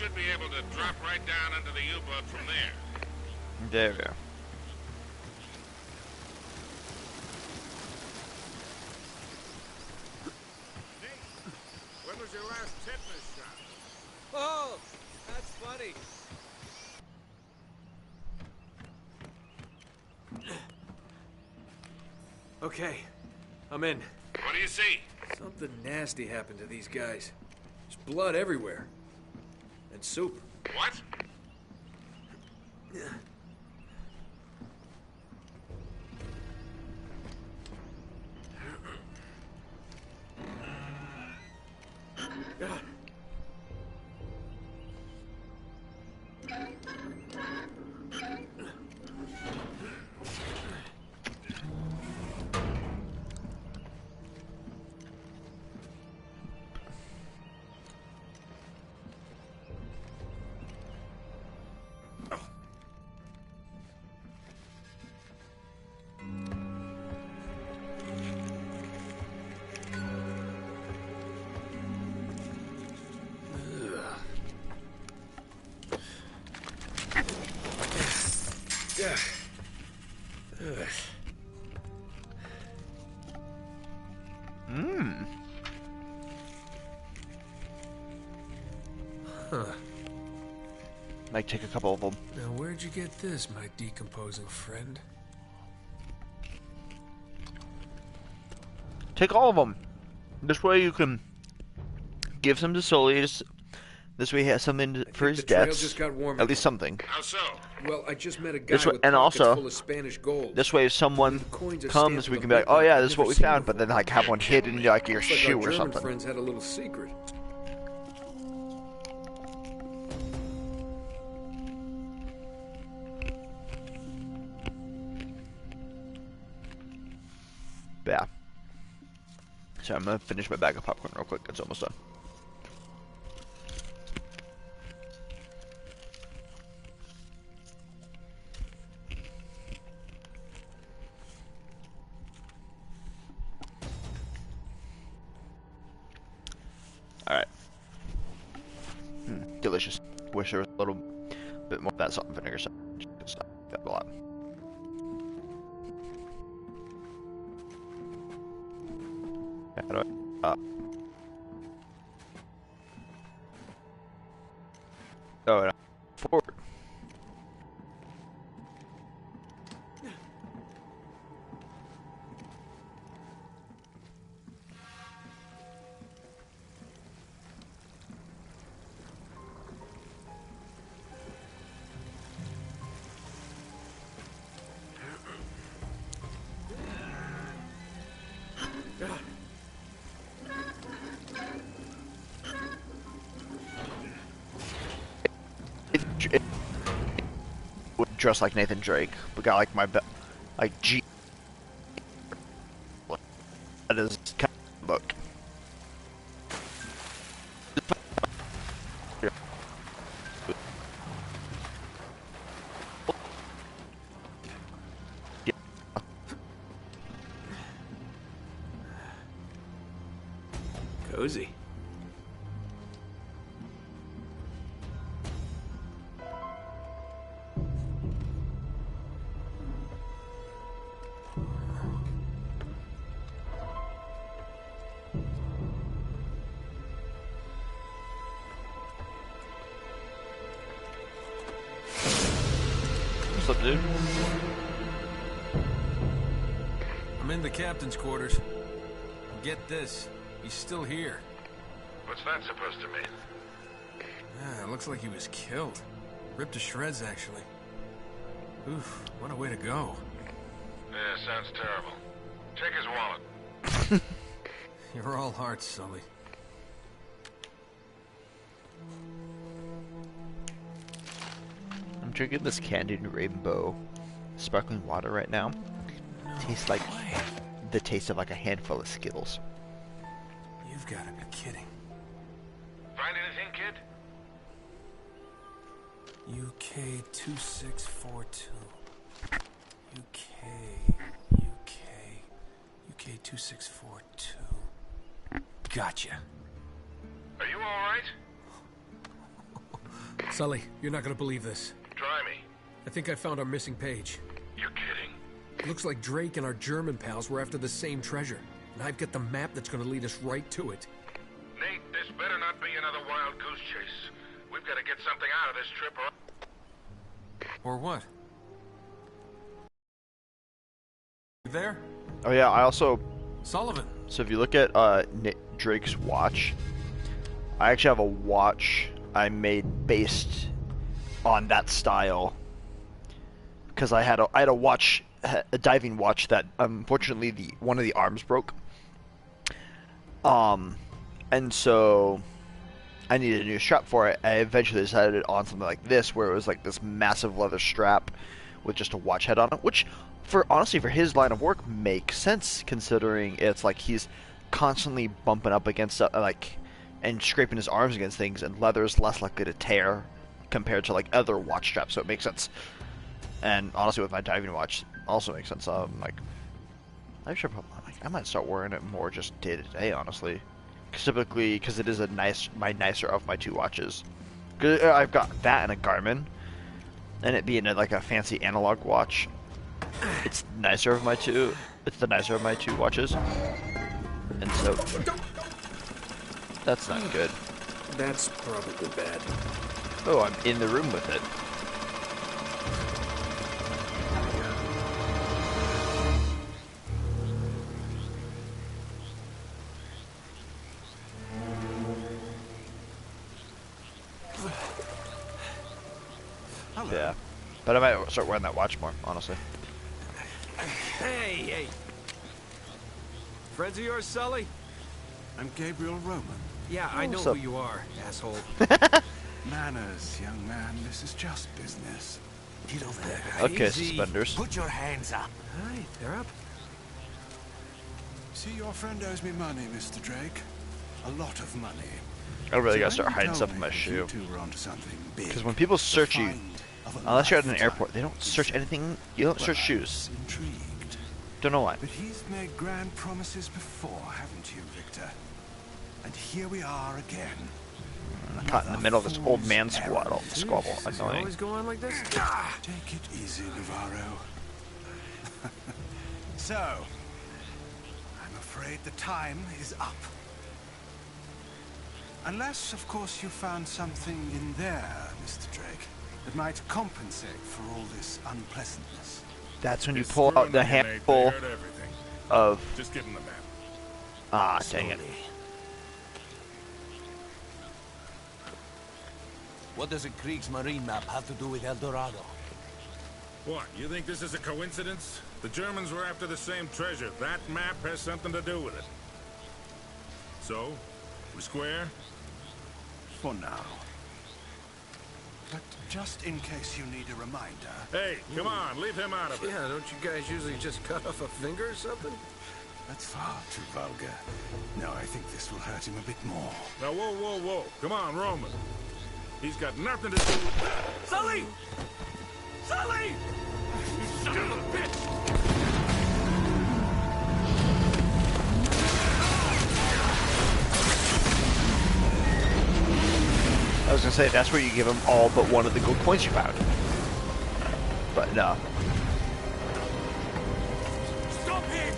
should be able to drop right down into the U-boat from there. There we go. When was your last tetanus shot? Oh, that's funny. Okay, I'm in. What do you see? Something nasty happened to these guys. There's blood everywhere. And soup. What? Huh. Might take a couple of them. Now, where'd you get this, my decomposing friend? Take all of them. This way you can give some to Sully. This way he has something for his debts. Just got warmer. At least something. How so? Well, I just met a guy This way, with and pockets also, full of Spanish gold. this way if someone comes, we can be like, oh yeah, this is what we found, but then like have one hidden in like your shoe or something. Friends had a little secret. Yeah. So I'm gonna finish my bag of popcorn real quick. It's almost done. Alright. Delicious. Wish there was a little bit more of that salt and vinegar stuff. Got a lot. How do I... Oh, no. Forward. Dressed like Nathan Drake, but got like my like G. That is kind of book. Cozy. What's up, dude? I'm in the captain's quarters. Get this. He's still here. What's that supposed to mean? Yeah, it looks like he was killed. Ripped to shreds, actually. Oof, what a way to go. Yeah, sounds terrible. Take his wallet. You're all hearts, Sully. I'm drinking this candied rainbow sparkling water right now. Tastes like the taste of like a handful of Skittles. You've got to be kidding. Find anything, kid? UK 2642. UK 2642. Gotcha. Are you all right? Sully, you're not gonna believe this. Try me. I think I found our missing page. You're kidding. Looks like Drake and our German pals were after the same treasure. And I've got the map that's gonna lead us right to it. Nate, this better not be another wild goose chase. We've got to get something out of this trip Or what? You there? Oh yeah, I also... Sullivan. So if you look at Drake's watch, I actually have a watch I made based on that style. Because I had a watch, a diving watch that unfortunately one of the arms broke. And so I needed a new strap for it. I eventually decided on something like this, where it was like this massive leather strap with just a watch head on it, which honestly for his line of work makes sense, considering it's like he's constantly bumping up against and scraping his arms against things, and leather is less likely to tear compared to like other watch straps, so it makes sense. And honestly, with my diving watch, also makes sense. I might start wearing it more just day to day, honestly. Typically, because it is my nicer of my two watches. Cause I've got that and a Garmin, and it being like a fancy analog watch, it's the nicer of my two watches. And so that's not good. That's probably bad. Oh, I'm in the room with it. Yeah, but I might start wearing that watch more, honestly. Hey! Friends of yours, Sully? I'm Gabriel Roman. Yeah, I know who you are, asshole. Manners, young man. This is just business. Get over there. Okay, suspenders. Put your hands up. All right, they're up. See, your friend owes me money, Mr. Drake. A lot of money. I really gotta start hiding stuff in my shoe. Because when people search you, unless you're at an airport, they don't search anything. You don't search shoes. Intrigued. Don't know why. But he's made grand promises before, haven't you, Victor? And here we are again. Caught in the middle of this old man squabble. Annoying. Always go on like this? Take it easy, Navarro. So, I'm afraid the time is up. Unless, of course, you found something in there, Mr. Drake, that might compensate for all this unpleasantness. That's when you pull out the handful of... Just give him the map. Ah, dang it. What does a Kriegsmarine map have to do with El Dorado? What, you think this is a coincidence? The Germans were after the same treasure. That map has something to do with it. So, we square? For now. But just in case you need a reminder... Hey, come on, leave him out of it. Yeah, don't you guys usually just cut off a finger or something? That's far too vulgar. No, I think this will hurt him a bit more. Now, whoa. Come on, Roman. He's got nothing to do with... Sully! Sully! You son of a bitch! I was gonna say, that's where you give him all but one of the gold coins you found. But no. Stop him!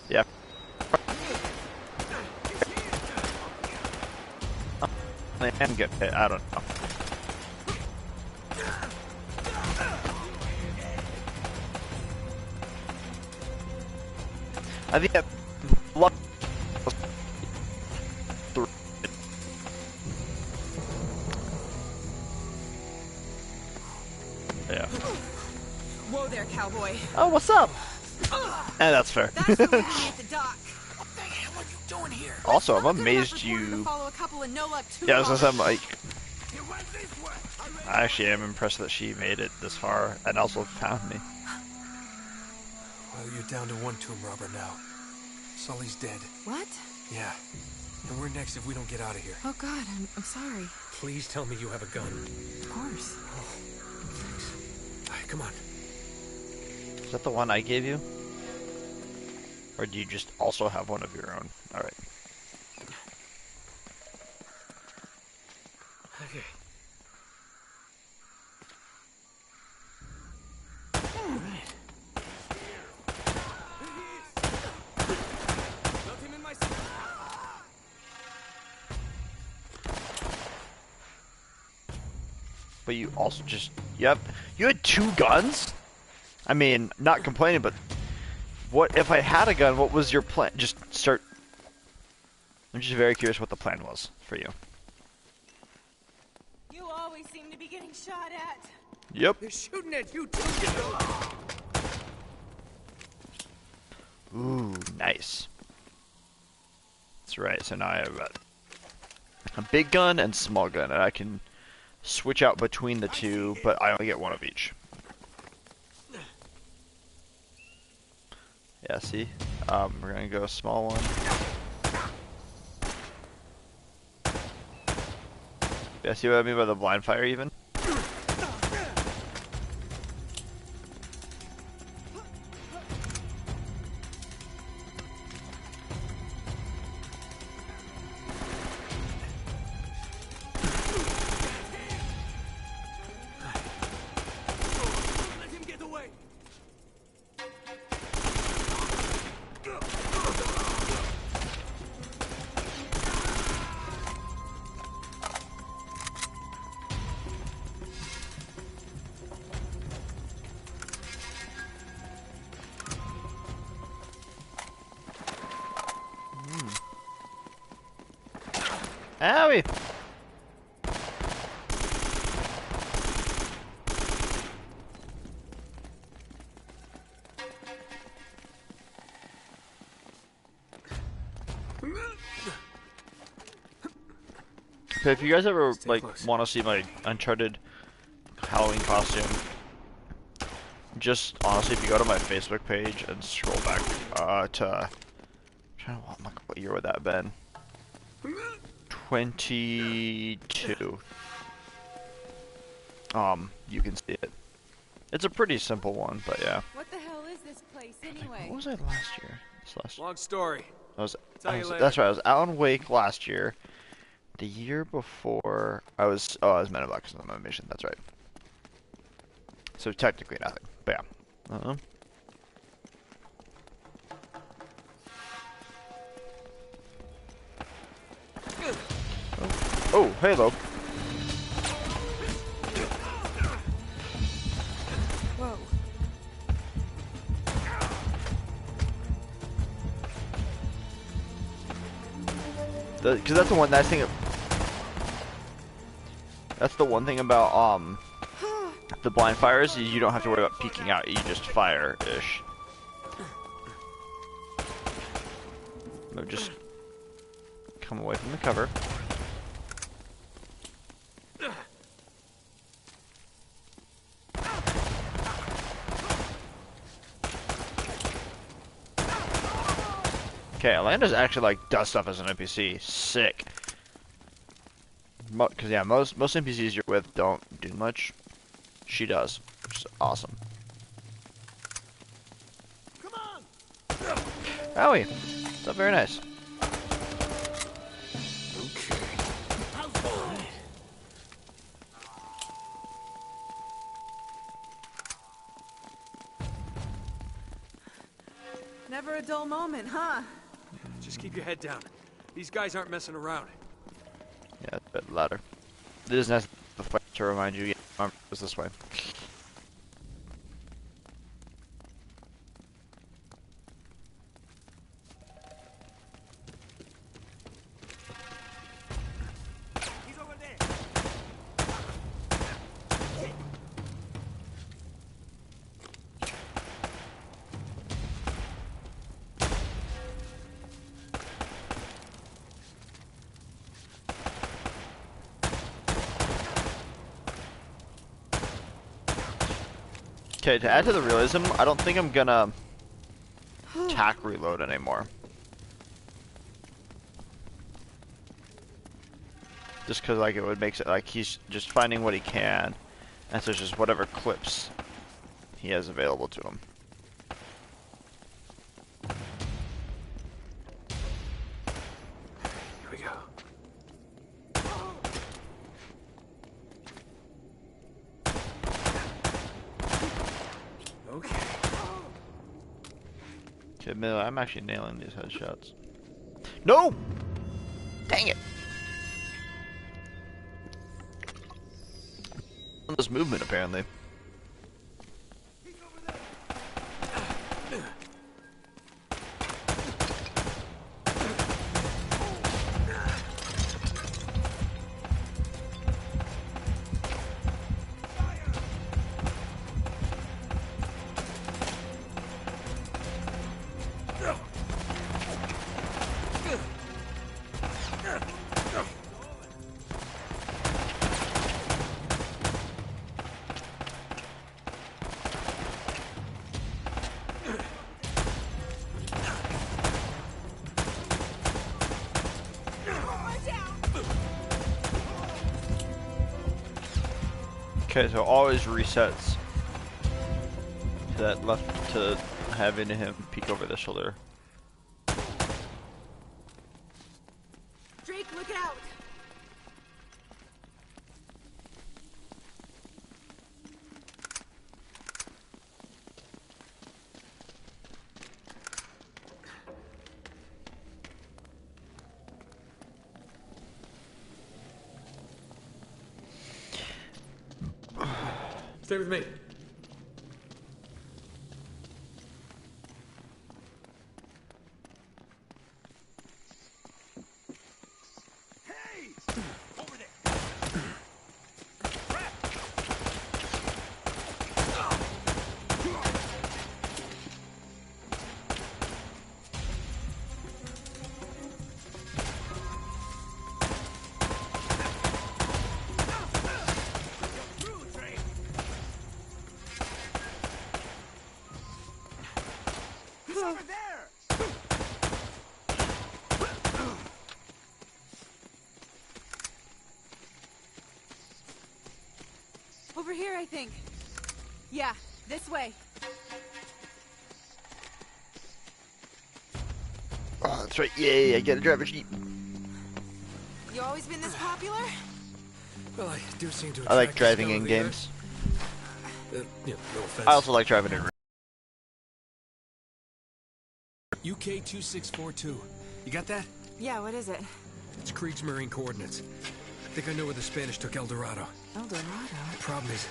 Yeah. I get it. I don't know. I think that luck. Yeah. Whoa there, cowboy. Oh, what's up? That's fair. That's the lady at the dock. What the hell are you doing here? Also, I'm Let's not amazed have reported to you. follow a couple of no luck Yeah, I was gonna say, I'm like, You went this way. I actually am impressed that she made it this far and also found me. Well, you're down to one tomb robber now. Sully's dead. What? Yeah. And we're next if we don't get out of here. Oh God, I'm sorry. Please tell me you have a gun. Of course. Thanks. All right, come on. Is that the one I gave you? Or do you just also have one of your own? Alright. Okay. But you also just... Yep. You had 2 guns? I mean, not complaining, but... What if I had a gun, what was your plan? Just start... I'm just very curious what the plan was for you. You always seem to be getting shot at. Yep. They're shooting at you too, Ooh, nice. That's right, so now I have a big gun and small gun, and I can switch out between the two, but I only get one of each. Yeah, see? We're gonna go small one. Yeah, see what I mean by the blind fire even? Owie! So if you guys ever want to see my Uncharted Halloween costume, just honestly, if you go to my Facebook page and scroll back to what year would that have been? 22. You can see it. It's a pretty simple one, but yeah. What the hell is this place anyway? What was I last year? Long story. That's right. I was Alan Wake last year. The year before, I was Men in Black on my mission. That's right. So technically nothing, but yeah. Oh, Halo. Whoa. Because that's the one nice thing. That's the one thing about the blind fires is you don't have to worry about peeking out. You just fire-ish. No, just come away from the cover. Okay, Alanda's actually does stuff as an NPC. Sick. Because yeah, most NPCs you're with don't do much. She does, which is awesome. Come on. Owie, it's very nice. Never a dull moment, huh? Just keep your head down. These guys aren't messing around. Yeah, a bit louder. This is the fight to remind you. Yeah, it was this way. He's over there. Okay, to add to the realism, I don't think I'm gonna tack reload anymore. Just cause it would make it he's just finding what he can, and so it's just whatever clips he has available to him. Admit, I'm actually nailing these headshots. No! Dang it! This movement, apparently. Okay, so always resets that left to having him peek over the shoulder. Drake, look out! Stay with me. Over here, I think. Yeah, this way. Oh, that's right. Yay, I get a driver's seat. You always been this popular? Well, I do seem to. I like driving in games. No offense. I also like driving in. UK 2642. You got that? Yeah, what is it? It's Krieg's Marine coordinates. I think I know where the Spanish took El Dorado. El Dorado? The problem is,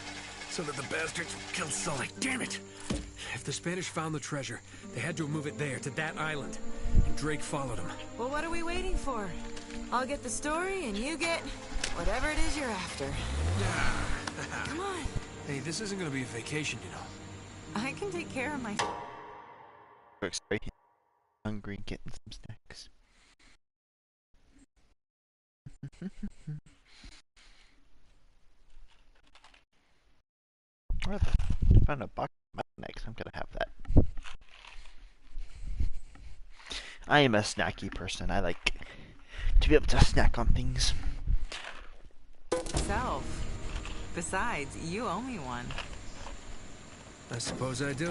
so that the bastards killed Sully. Damn it! If the Spanish found the treasure, they had to move it there, to that island. And Drake followed them. Well, what are we waiting for? I'll get the story, and you get whatever it is you're after. Come on. Hey, this isn't gonna be a vacation, you know. I can take care of myself. Sorry. Hungry, getting some snacks. Where the found a box of snacks? I'm gonna have that. I am a snacky person. I like to be able to snack on things. Self. Besides, you owe me one. I suppose I do.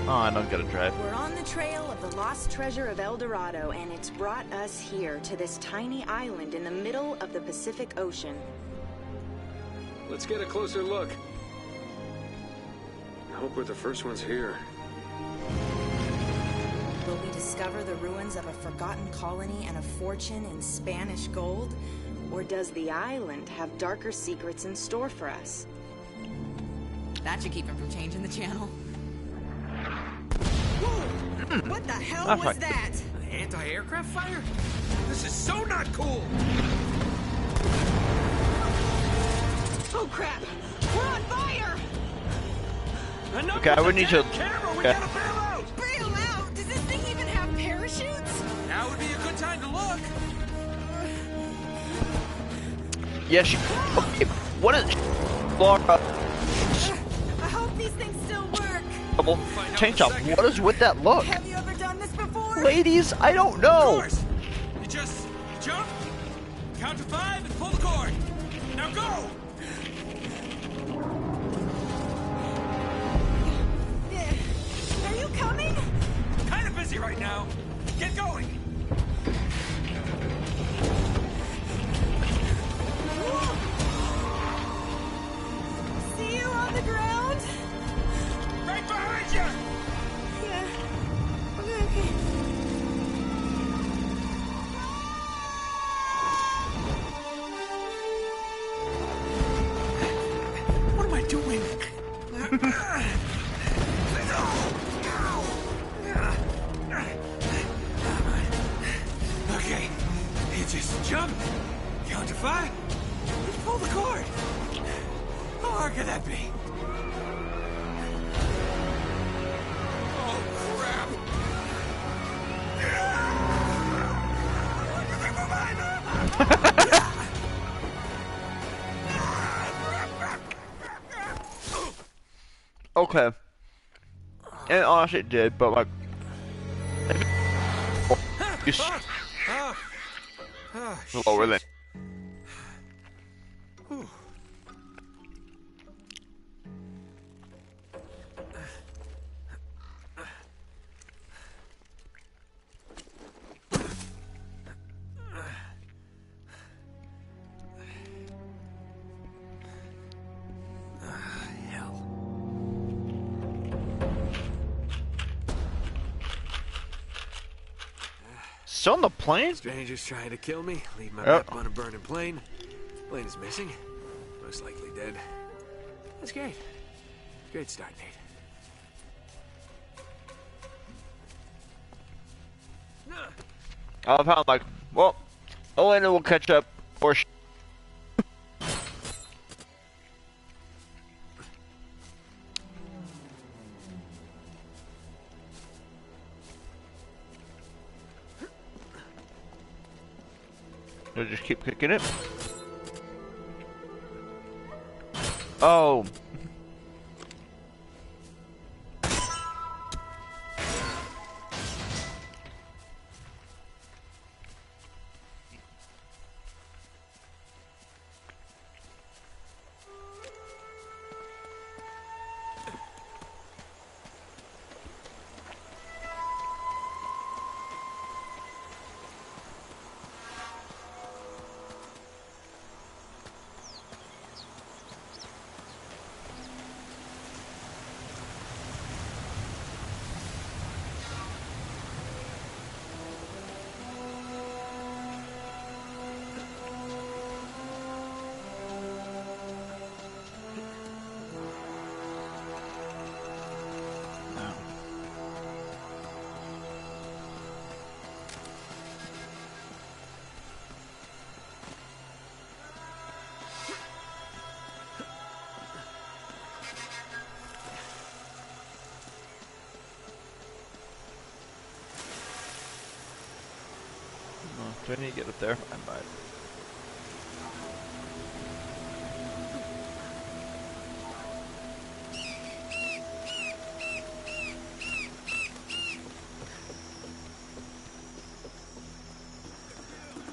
Oh, I don't get to drive. We're on the trail of the lost treasure of El Dorado, and it's brought us here to this tiny island in the middle of the Pacific Ocean. Let's get a closer look. I hope we're the first ones here. Will we discover the ruins of a forgotten colony and a fortune in Spanish gold? Or does the island have darker secrets in store for us? That should keep him from changing the channel. What the hell was that? Anti-aircraft fire? This is so not cool! Oh crap! We're on fire! Okay, I would need to. Okay. Bail out? Does this thing even have parachutes? Now would be a good time to look. Yes. Okay. What is Laura? I hope these things still work. Tank top. What is with that look? Have you ever done this before? Ladies, I don't know. You just jump, count to 5, and pull the cord. Now go! Are you coming? Kind of busy right now. Get going. the ground? Right behind you! Yeah. Okay. What am I doing? Okay, you just jump, count to 5, and pull the cord. How hard could that be? Oh, crap! Okay. And honestly, it did, but like, you lower than. Still on the plane? Strangers trying to kill me, leave my map on a burning plane. Plane is missing, most likely dead. That's great. Great start, Nate. I love how I'm like, well, Elena will catch up, or I'll just keep kicking it. Oh. Do I need to get up there? I might.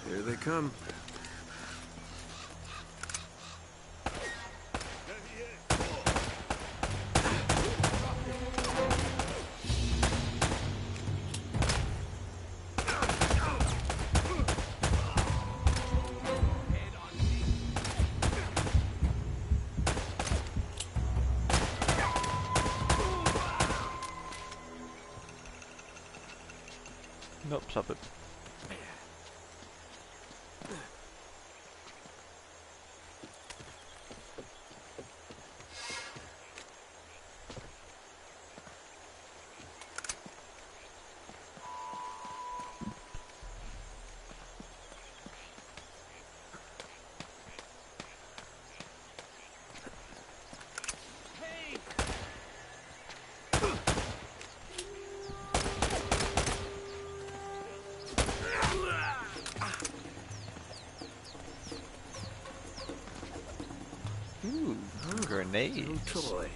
Here they come. Nope, stop it. Ooh, grenades. Toy.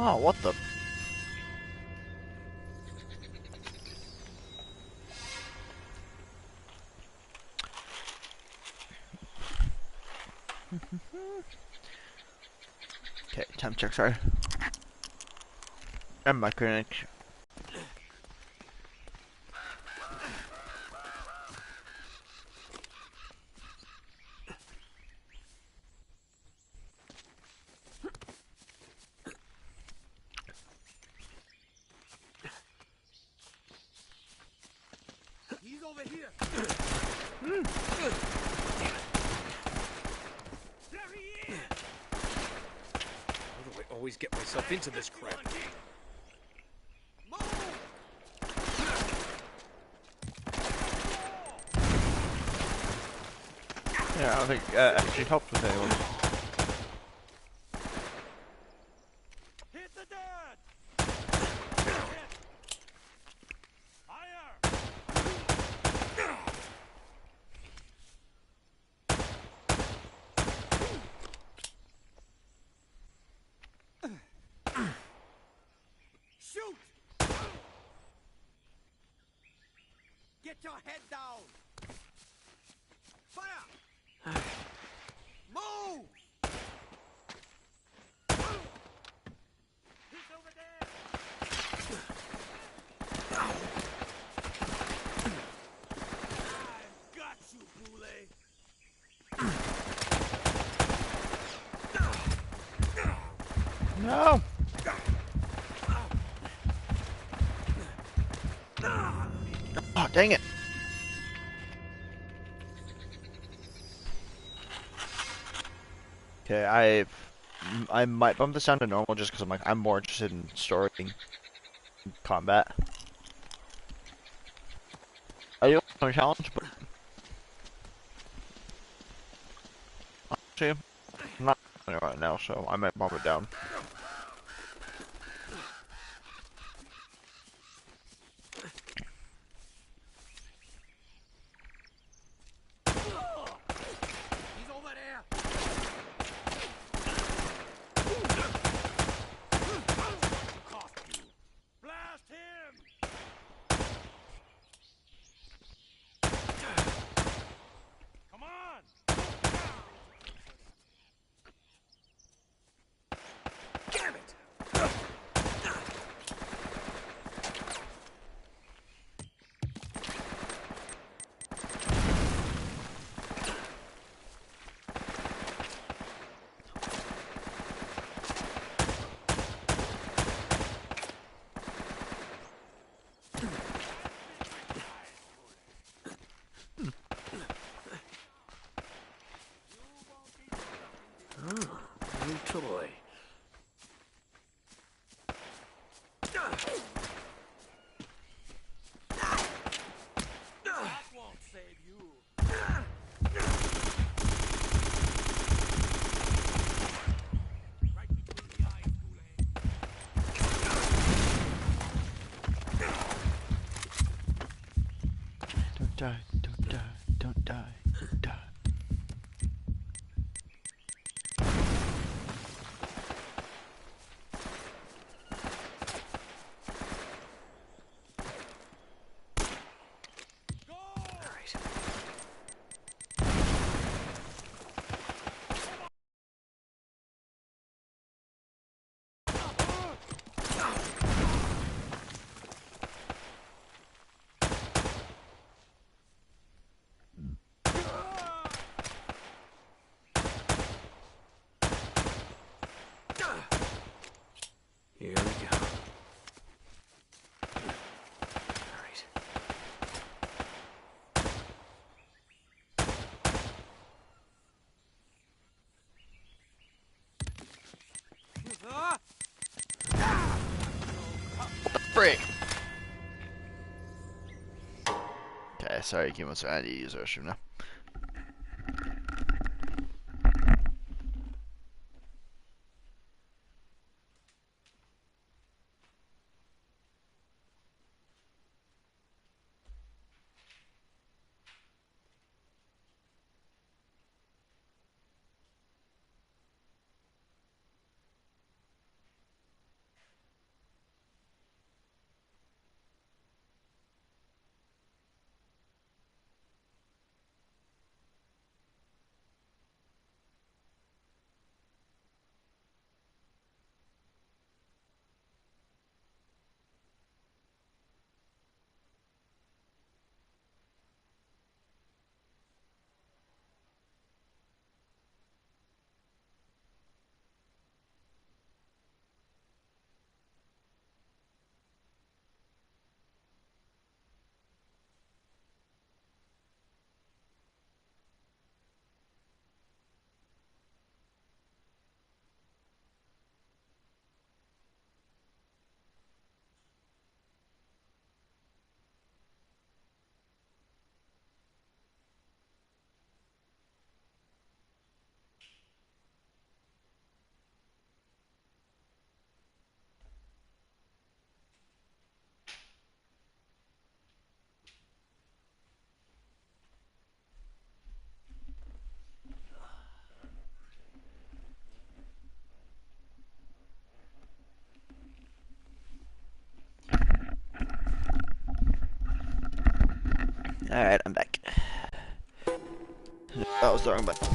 Oh, what the? Okay, time check, sorry. And my connection. He's over here. There he is! How do I always get myself into this crap? Yeah, I don't think actually helped with anyone. Hit the dead! Fire! Shoot! Get your head down! Fire! Move! He's over there! I've got you, Boule! No! Oh, dang it! Okay, I might bump this down to normal just because I'm more interested in story and combat. I do want a challenge, but honestly, I'm not doing it right now, so I might bump it down. He's over there! Blast him! Come on! Damn it! New toy. That won't save you. Right between the eyes, Boule. Don't die, don't die, don't die, don't die. Here we go. All right. Break! Okay, sorry, humans. I need to use the restroom now. Alright, I'm back. That was the wrong button.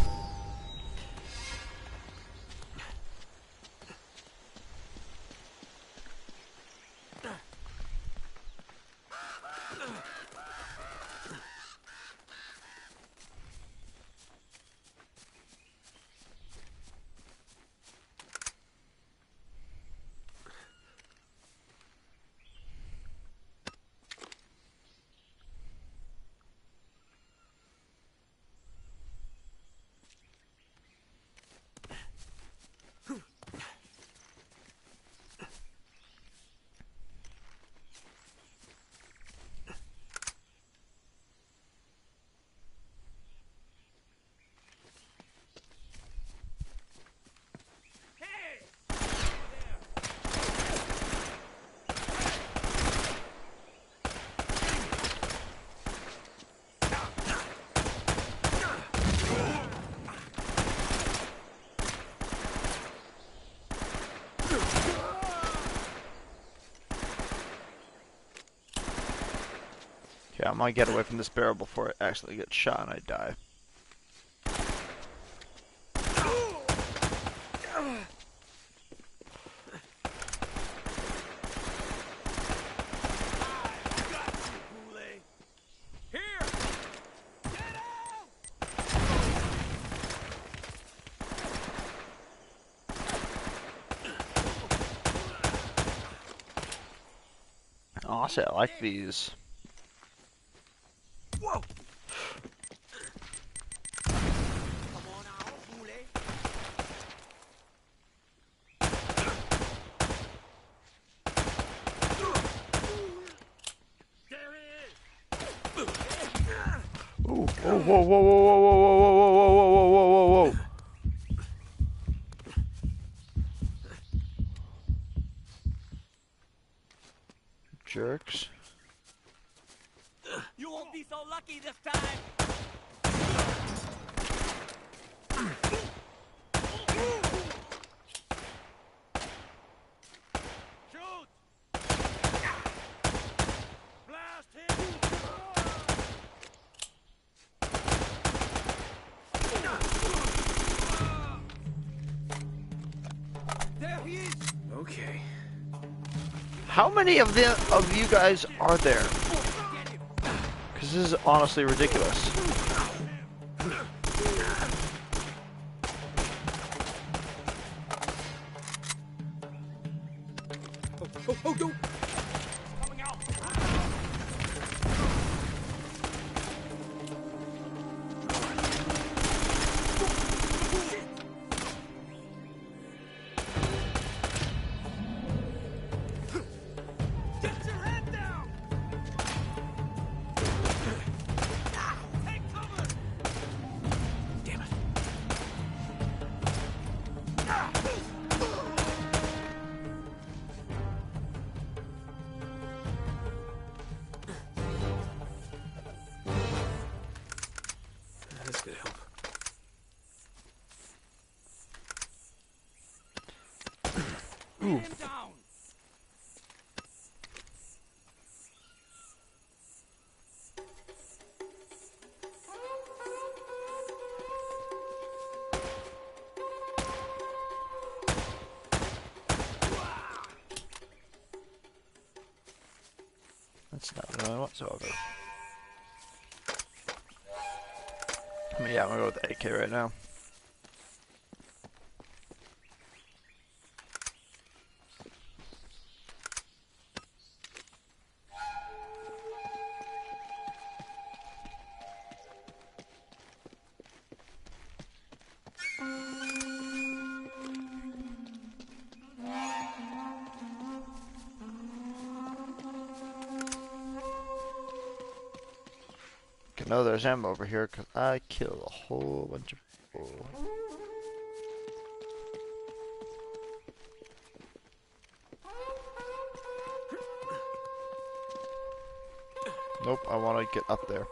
Yeah, I'm gonna get away from this barrel before it actually gets shot and I die. Honestly, I like these. Whoa! Ooh, oh, whoa, whoa, whoa, whoa, whoa, whoa, whoa, whoa, whoa, whoa, whoa, whoa. Jerks. You won't be so lucky this time! Shoot! Blast him! There he is! Okay. How many of you guys are there? Because this is honestly ridiculous. Oh, don't! Coming out! Get your head down! Take cover! Damn it. That's gonna help. Get him down! That's not annoying whatsoever. I mean, yeah, I'm gonna go with the AK right now. I know there's ammo over here because I killed a whole bunch of people. Nope, I want to get up there.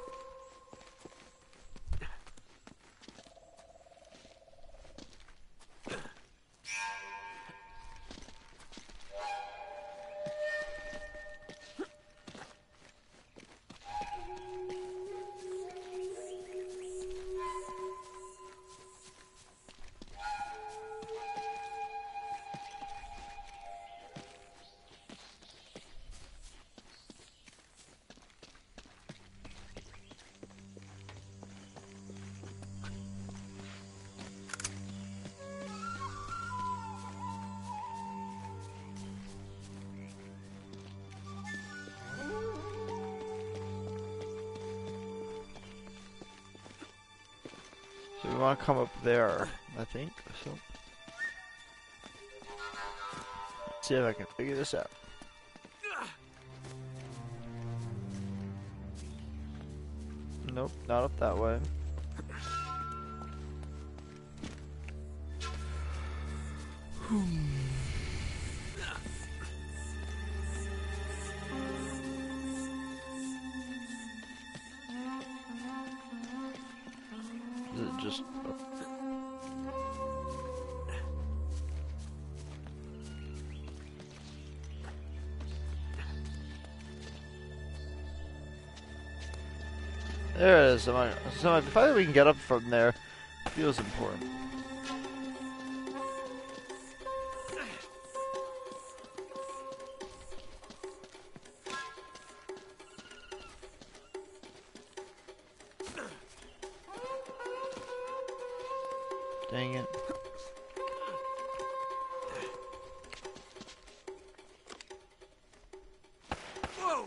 we want to come up there, I think. So, let's see if I can figure this out. Nope, not up that way. Is it just... There it is. So the fact that we can get up from there feels important. Dang it. Whoa!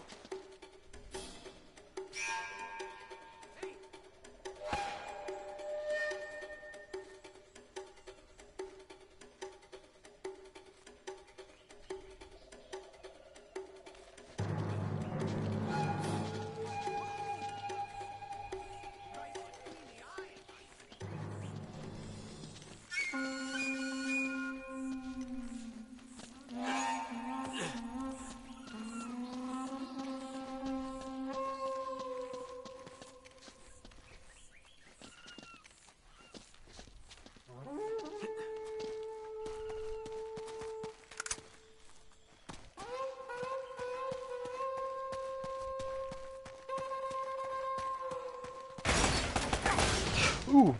Ooh.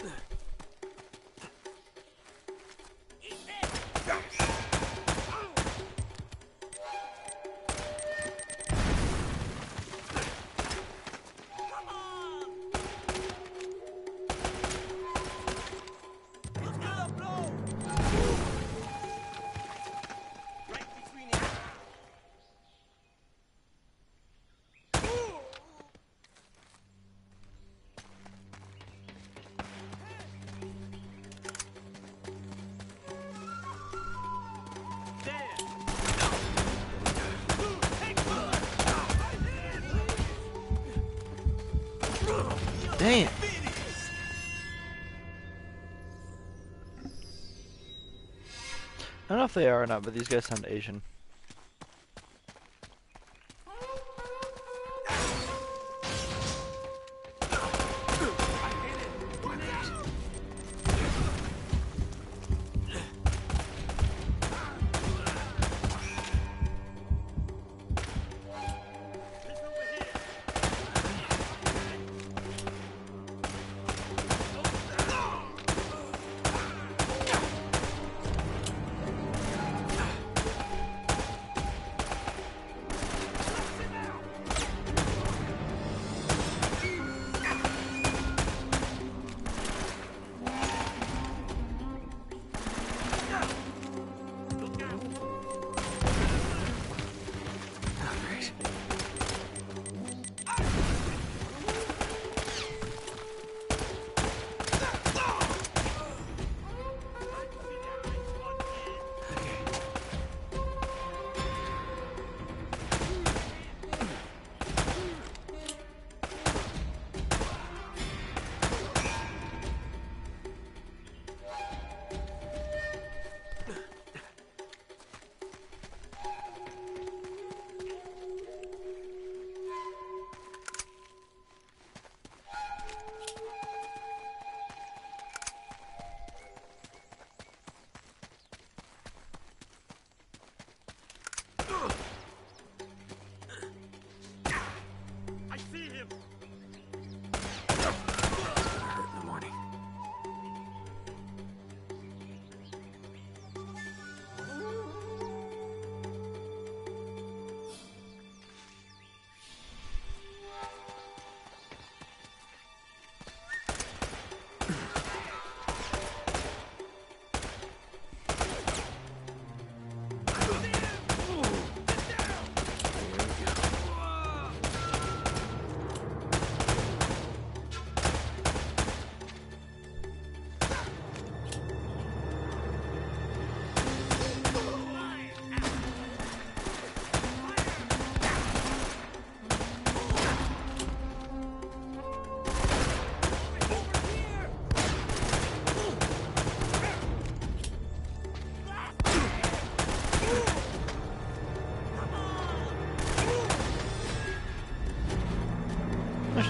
Dang it. I don't know if they are or not, but these guys sound Asian.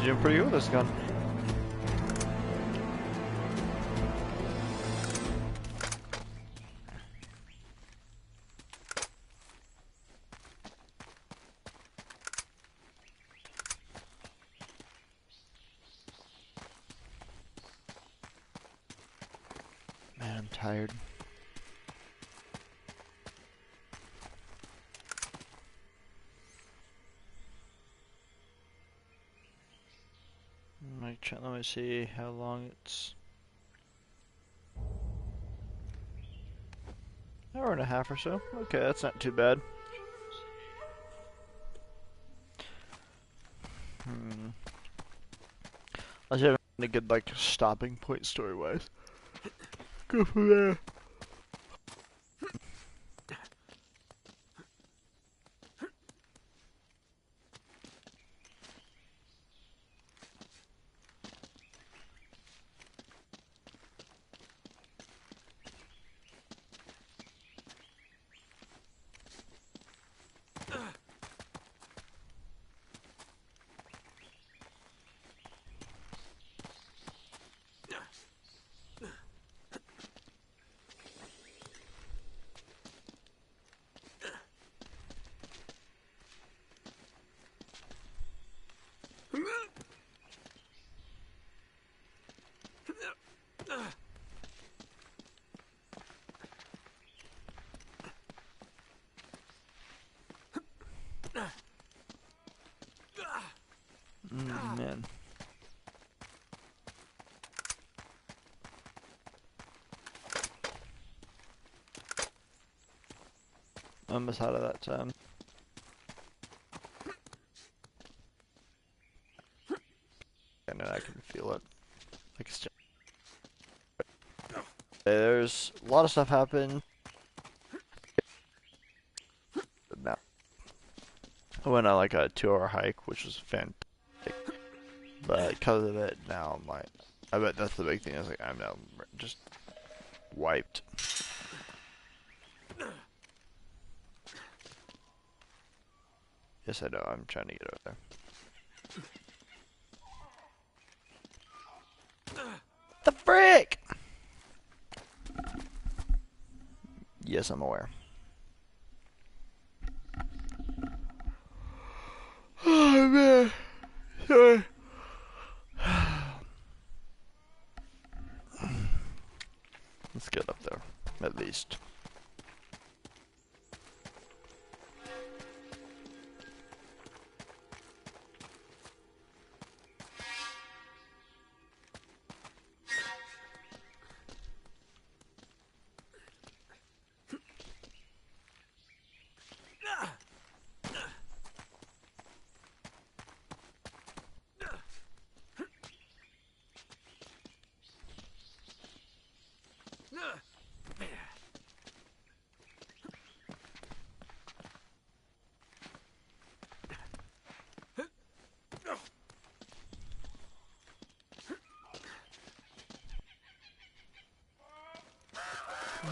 actually doing pretty good with this gun. Man, I'm tired. Let me see how long it's. Hour and a half or so. Okay, that's not too bad. I should have a good like stopping point story-wise. Go from there. Man. I almost out of that time. And I can feel it. Like it's just... There's a lot of stuff happened. Now I went on like a 2-hour hike, which was fantastic. But because of it, now I'm like, I bet that's the big thing. I was like, I'm now just wiped. Yes, I know. I'm trying to get over there. The frick! Yes, I'm aware. Oh man, sorry. Let's get up there, at least.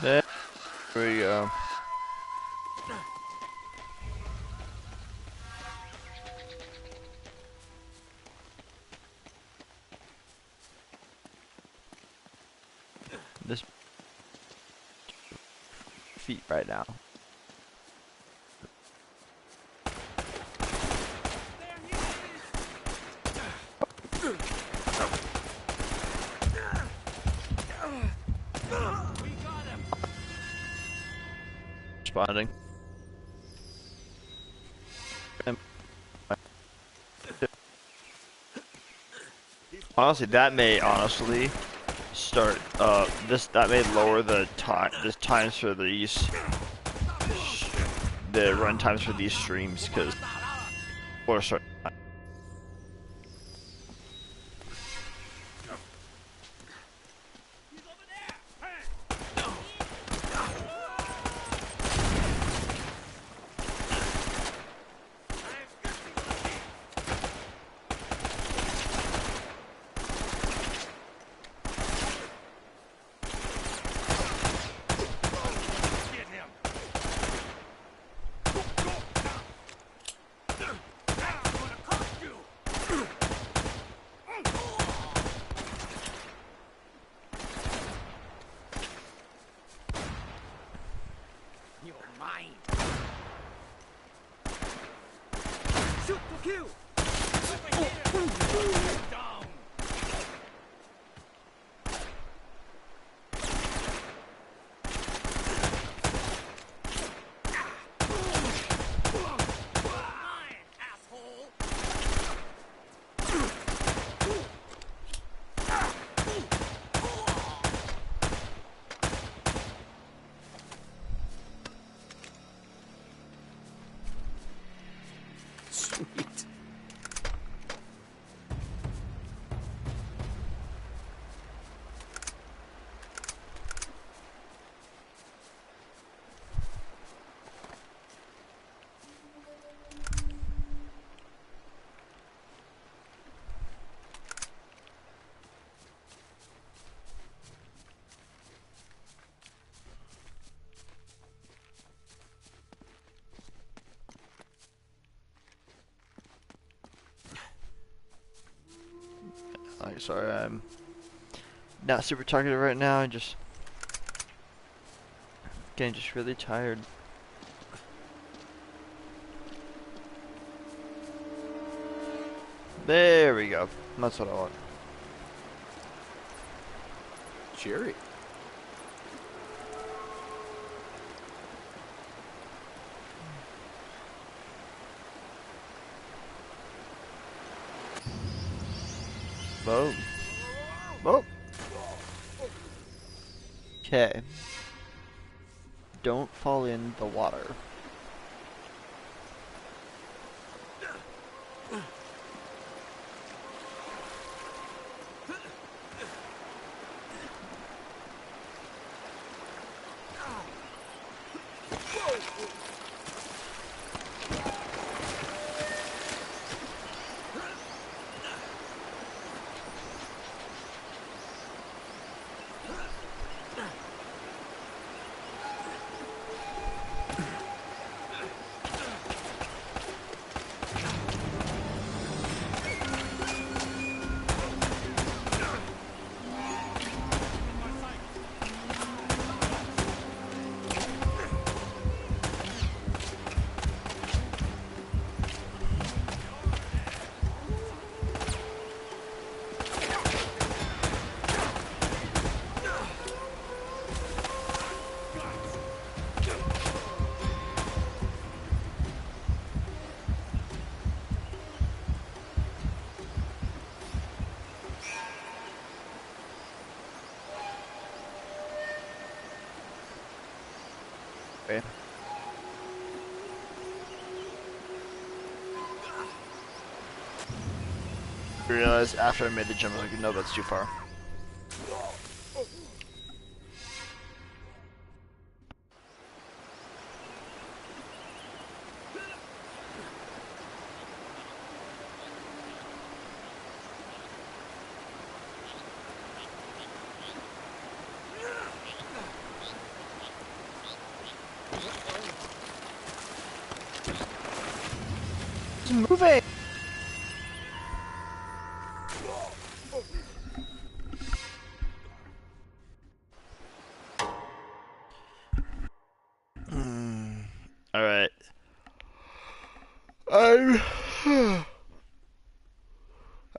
There we go. This feet right now. Responding. Honestly, that may start that may lower the times for the run times for these streams, because we'll start. Like, sorry, I'm not super talkative right now. I'm just getting just really tired. There we go. That's what I want. Cherry. Boom. Boom. Okay. Don't fall in the water. Okay. I realized after I made the jump, I was like, no, that's too far. It's moving! Alright.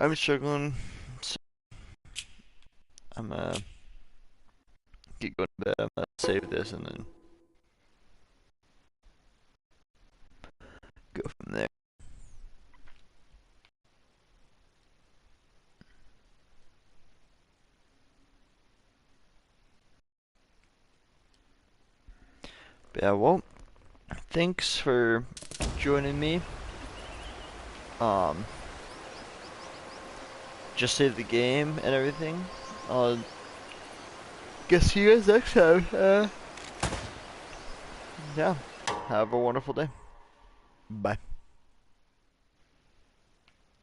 I'm struggling. So I'm gonna get going to bed. I'm gonna save this and then go from there. But yeah, well, thanks for joining me. Just save the game and everything. I'll guess see you guys next time. Yeah, have a wonderful day. Bye.